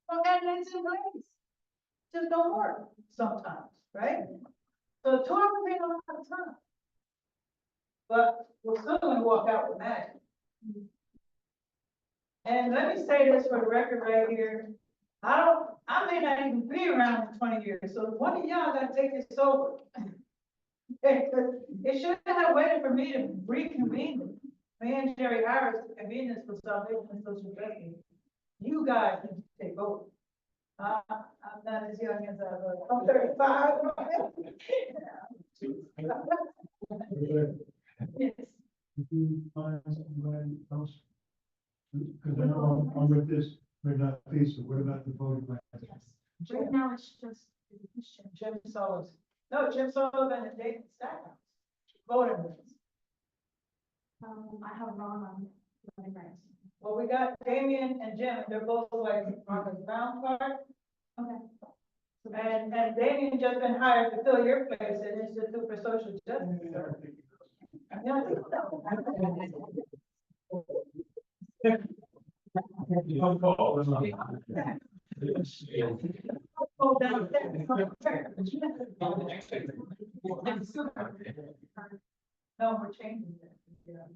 and it's in place. Just don't work sometimes, right? So 2 hours ain't a lot of time. But we're still gonna walk out with magic. And let me say this for the record right here. I may not even be around in 20 years, so one of y'all gotta take this over. It shouldn't have waited for me to reconvene it. Me and Jerry Harris convened this for Salvation and Social Justice. You guys need to take over. I'm not as young as I was. I'm 35. Yes. If you find somebody else, because I know I'm with this, we're not facing, what about the voting rights? Right now, it's just. Jim Sullivan. No, Jim Sullivan and David Stackhouse. Voting rights. I have Ron on voting rights. Well, we got Damien and Jim, and they're both like on the brown card. Okay. And Damien just been hired to fill your place at Institute for Social Justice. Oh, no, we're changing it. Yeah.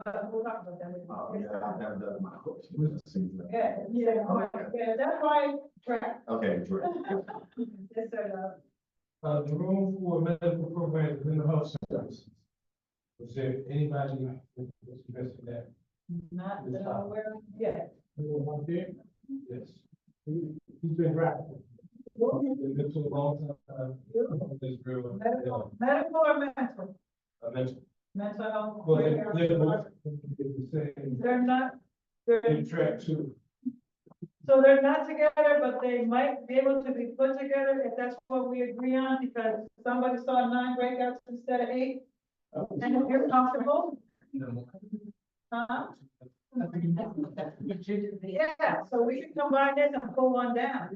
But we'll talk about that. Oh, yeah, I've never done my question. Yeah, that's why. Okay, great. Yes, sir. The room for medical programs in the health services. Was there anybody who was missing that? Not that I'm aware of yet. Anyone there? Yes. He's been rapping. It's been a long time. This real. Medical or mental? Mental. Mental health. Well, they're both the same. They're not, they're, In track two. so they're not together, but they might be able to be put together if that's what we agree on, because somebody saw 9 breakouts instead of 8. And if you're comfortable. Huh? Yeah, so we can combine this and pull one down.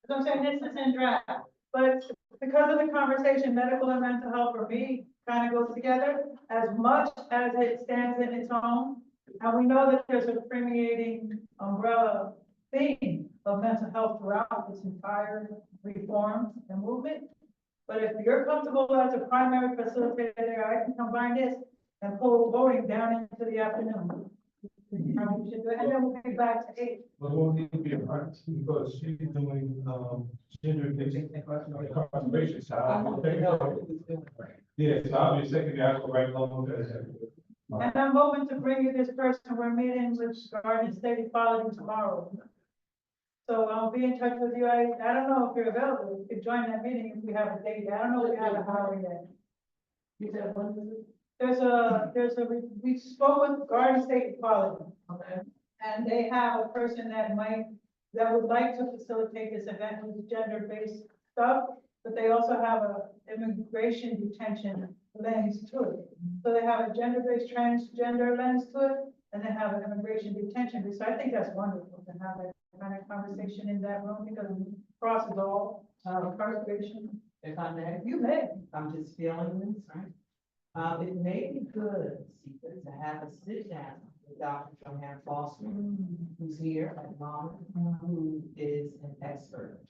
So I'm saying this is in draft, but because of the conversation, medical and mental health for me kind of goes together as much as it stands in its own. And we know that there's a permeating umbrella theme of mental health throughout this entire reform and movement. But if you're comfortable as a primary facilitator, I can combine this and pull voting down into the afternoon. And then we'll be back to 8. But it won't need to be a part, because she's doing, gender based incarceration side. Yes, I'll be second, I go right along with that. And I'm hoping to bring you this person. We're meeting with Garden State Equality tomorrow. So I'll be in touch with you. I don't know if you're available. You could join that meeting if we have a date. I don't know if we have an hour yet. You said when is it? We spoke with Garden State Equality. Okay. And they have a person that would like to facilitate this event with gender-based stuff, but they also have a immigration detention lens to it. So they have a gender-based transgender lens to it, and they have an immigration detention. So I think that's wonderful to have that kind of conversation in that room, because it crosses all incarceration. If I may, You may. I'm just feeling this, right? It may be good, Stephen, to have a sit down with Dr. Joanne Foster, who's here at Mom, who is an expert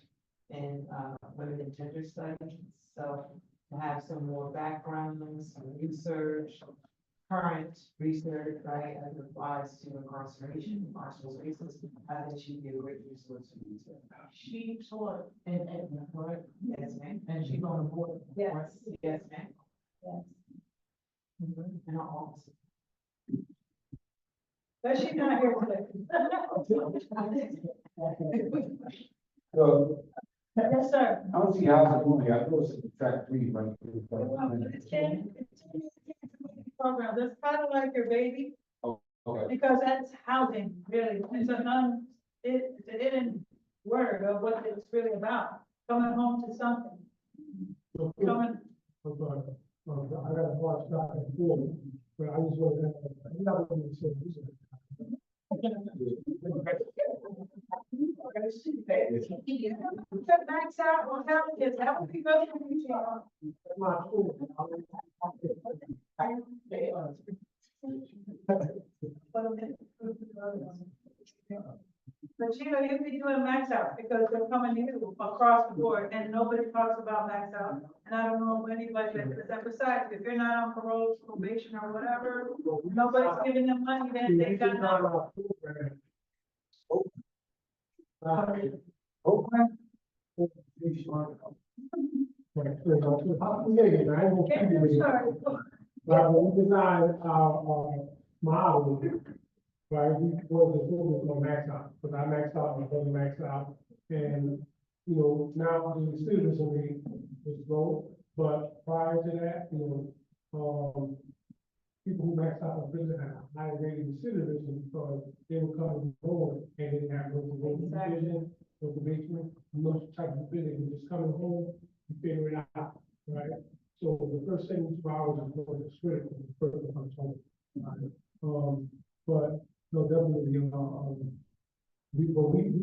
in women and gender studies. So to have some more background, some research, current research, right, as it applies to incarceration, carceral spaces, I think she'd be a great resource for you too. She taught in Edmond, right? Yes, ma'am. And she's on the board. Yes. Yes, ma'am. Yes. In our office. But she's not here today. So, Yes, sir. I don't see how it's moving, I know it's track 3, right? Program, that's kind of like your baby, Okay. because that's housing, really. It's it's a hidden word of what it's really about, coming home to something. Coming, I gotta watch back and forth. but I just want to, I'm not going to say. Max out on how it is, that would be really But you know, you be doing max out because they're coming to you across the board and nobody talks about max out. And I don't know if anybody that, because besides, if you're not on parole, probation or whatever, nobody's giving them money, then they got nothing. We designed our model, right, we was the students on max out, because I maxed out, my brother maxed out, and, you know, now the students will be, just go, but prior to that, you know, people who maxed out in prison had a higher rating of citizenship because they were coming home and they didn't have no provision, no probation, no type of prison, just coming home, you figure it out, right? So the first 72 hours is more critical, the first one comes home, right? But no, definitely, we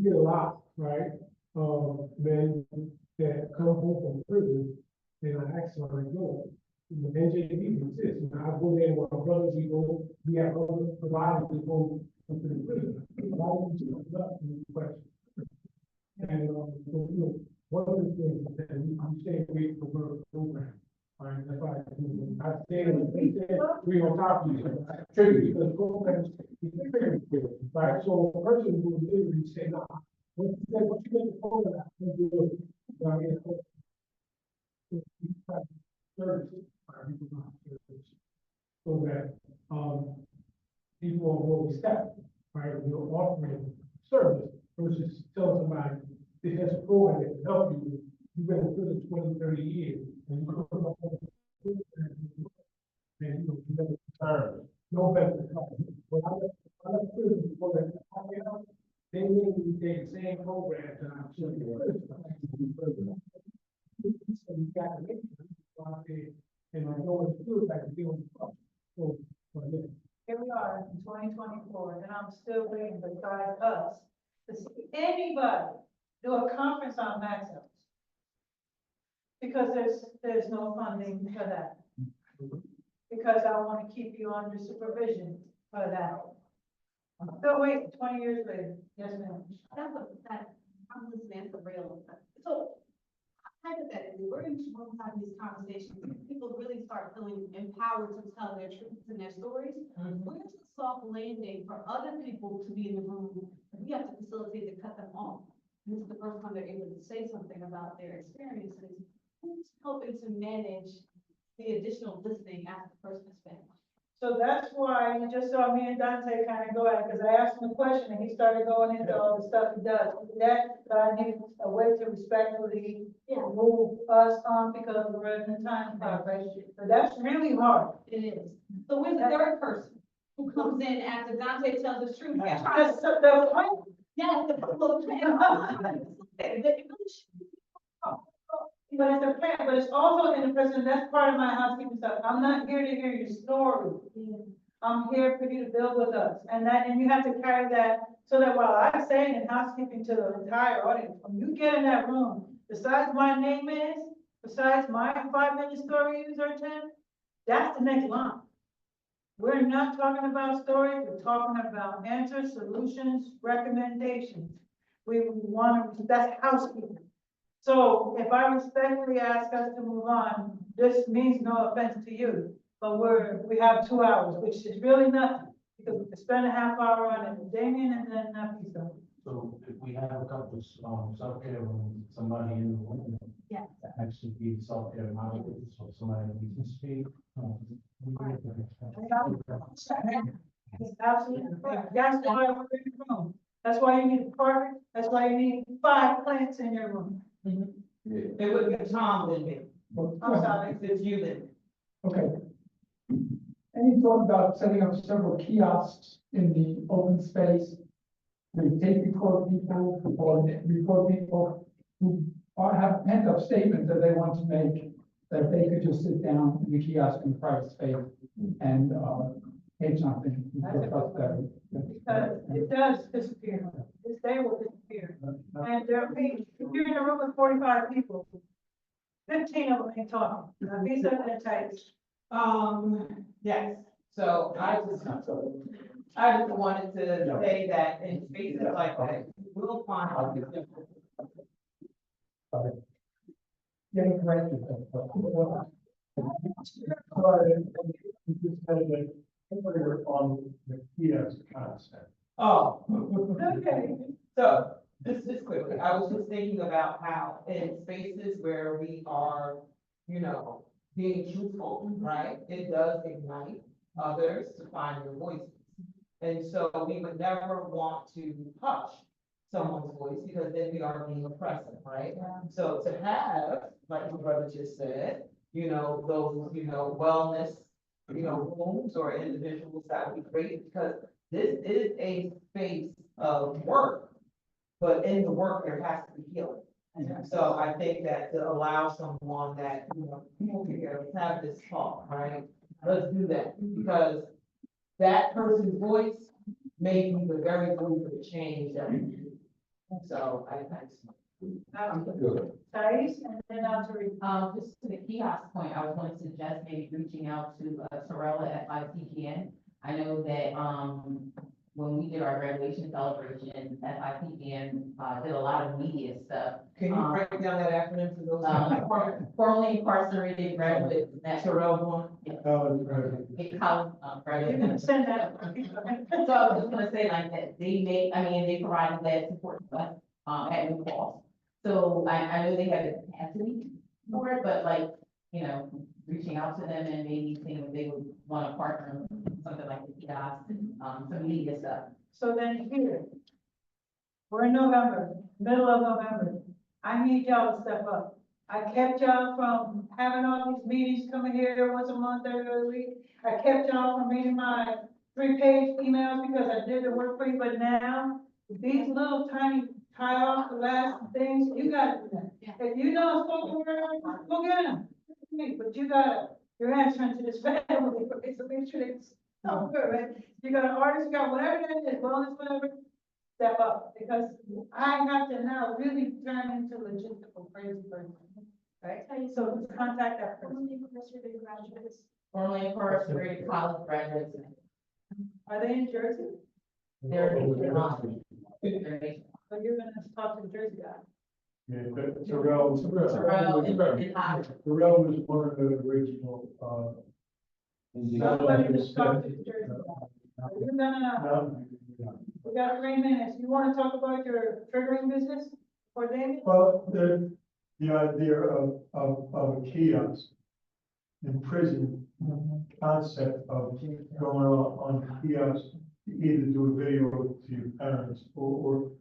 get a lot, right? Men that come home from prison, and I ask them, I go, the NJV exists, and I go there with my brothers, we have other providers, we go into the prison. And, so, you know, one of the things is that we stay away from the program. Right, that's why I said, we on top of each other. Trigger, because programs, right? So a person who literally say, nah, what you get the program, you do it. Right? Services, so that, people are more respect, right? You're offering service versus telling somebody, this has a program that can help you. You've been in prison 20, 30 years. And you come up with a program, and you never return. No better. But I left prison before that. They need to take the same program that I'm sure you're and I know what to do, I can deal with the problem. So, yeah. Here we are in 2024, and I'm still waiting besides us to see anybody do a conference on max outs. Because there's no funding for that. Because I want to keep you under supervision for that. I'm still waiting 20 years later. Yes, ma'am. I'm listening for real. So hypothetically, we're going to have these conversations, people really start feeling empowered to tell their truths and their stories. Where's the soft landing for other people to be in the room? We have to facilitate to cut them off. This is the first time they're able to say something about their experiences. Who's helping to manage the additional listening after the person has finished? So that's why you just saw me and Dante kind of go at it, because I asked him a question and he started going into all the stuff he does. That I need a way to respectfully move us on because we're in the time progress. But that's really hard. It is. So where's the third person who comes in after Dante tells the truth? That's the point. Yeah, the But it's a plan, but it's also in the prison, that's part of my housekeeping stuff. I'm not here to hear your story. I'm here for you to build with us. And you have to carry that so that while I'm saying in housekeeping to the entire audience, when you get in that room, besides my name is, besides my 5-minute story is or 10, that's the next line. We're not talking about stories, we're talking about answers, solutions, recommendations. We want to, that's housekeeping. So if I respectfully ask us to move on, this means no offense to you, but we have 2 hours, which is really nothing. Because we could spend a half hour on it with Damien and then Pisa. So if we have a couple of self-care rooms, somebody in the room. Yeah. That actually be self-care model, so somebody needs to speak. Absolutely correct. That's why we're in the room. That's why you need a partner. That's why you need 5 plants in your room. It would be Tom than me. I'm sorry. It's you then. Okay. Any thought about setting up several kiosks in the open space? They take record people or record people who have pent up statements that they want to make, that they could just sit down in the kiosk in private space and, say something. Because it does disappear. This day will disappear. And if you're in a room with 45 people, 15 of them ain't talking. Now, these are the types. Yes, so I just wanted to say that in spaces like that, we'll find. Yeah, correct. Sorry, you just had a, on the kiosk concept. Oh. Okay. So, just quickly, I was just thinking about how in spaces where we are, you know, being truthful, right? It does ignite others to find their voices. And so we would never want to hush someone's voice because then we are being oppressive, right? So to have, like my brother just said, you know, those, you know, wellness, you know, rooms or individuals, that would be great because this is a space of work. But in the work, there has to be healing. So I think that to allow someone that, you know, people can have this talk, right? Let's do that, because that person's voice may be the very voice of change that we need. So I think. Thais, and then I'll to Just to the kiosk point, I was going to suggest maybe reaching out to, Sorella at FIPGN. I know that, when we did our graduation celebration, FIPGN, did a lot of media stuff. Can you break down that acronym to those? Formerly incarcerated graduate. Terrell one? You can send that. So I was just gonna say like that, they provided that support to us, at no cost. So I know they had a capacity for it, but like, you know, reaching out to them and maybe seeing if they would wanna partner with something like the kiosk, some media stuff. So then here, we're in November, middle of November. I need y'all to step up. I kept y'all from having all these meetings coming here once a month, every week. I kept y'all from reading my 3-page emails because I did the work for you, but now, these little tiny tie off the last things, you gotta do that. If you know spoken word, go get them. But you're answering to this family, so make sure it's so good, right? You got an artist, you got whatever that is, wellness, whatever, step up, because I have to now really turn into logistical crazy person. Right, so contact that person. Formerly incarcerated college graduates. Are they in Jersey? They're, So you're gonna talk to the Jersey guy? Yeah, but Terrell was one of the original, Somebody just talk to the Jersey guy. No. We got 3 minutes. You wanna talk about your triggering business for David? well, the idea of a kiosk in prison, concept of going on kiosk, to either do a video to your parents or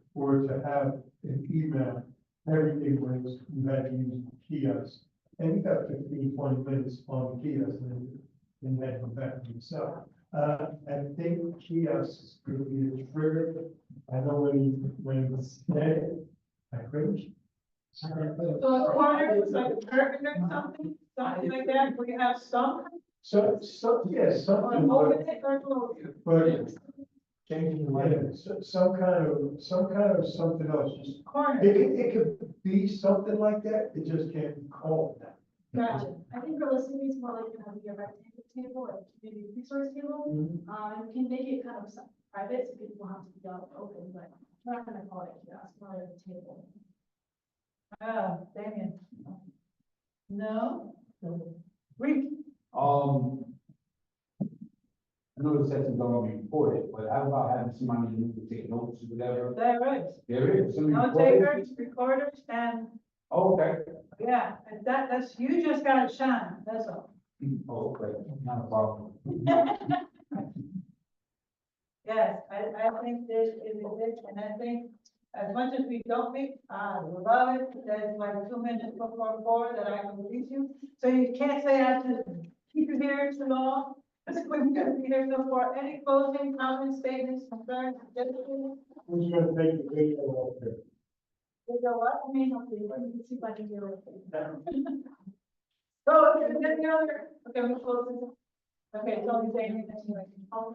to have an email, everything was, you had to use the kiosk. And you got 15, 20 minutes on the kiosk and then you had to come back to yourself. I think kiosks could be a trigger. I know when you said it, I cringed. So a corner, it's like a curtain or something like that, where you have some, So, yeah, something, open it or close it. but changing the way, some kind of something else, just, Corner. it could be something like that, it just can't be called that. Gotcha. I think realistically, it's more like a rectangle table, like community resource table. You can make it kind of private, so people have to be open, but I'm not gonna call it a kiosk, more like a table. Damien. No? Read. I know the session's gonna be recorded, but how about having somebody who can take notes or whatever? There is. There is. somebody No recorded? takers, recorders, and Oh, okay. yeah, and that's, you just gotta shine, that's all. Oh, okay, not a problem. Yes, I think this is it, and I think as much as we don't meet, I love it, there's like 2 minutes before 4 that I can release you. So you can't say I should keep you here too long, because we're gonna be here till 4. Any closing comments, statements, concerns, suggestions? Who's gonna take the video off there? You know what? I mean, okay, but you can see if I can do it. So, is there any other, okay, we're closing. Okay, Tony, say anything that you like.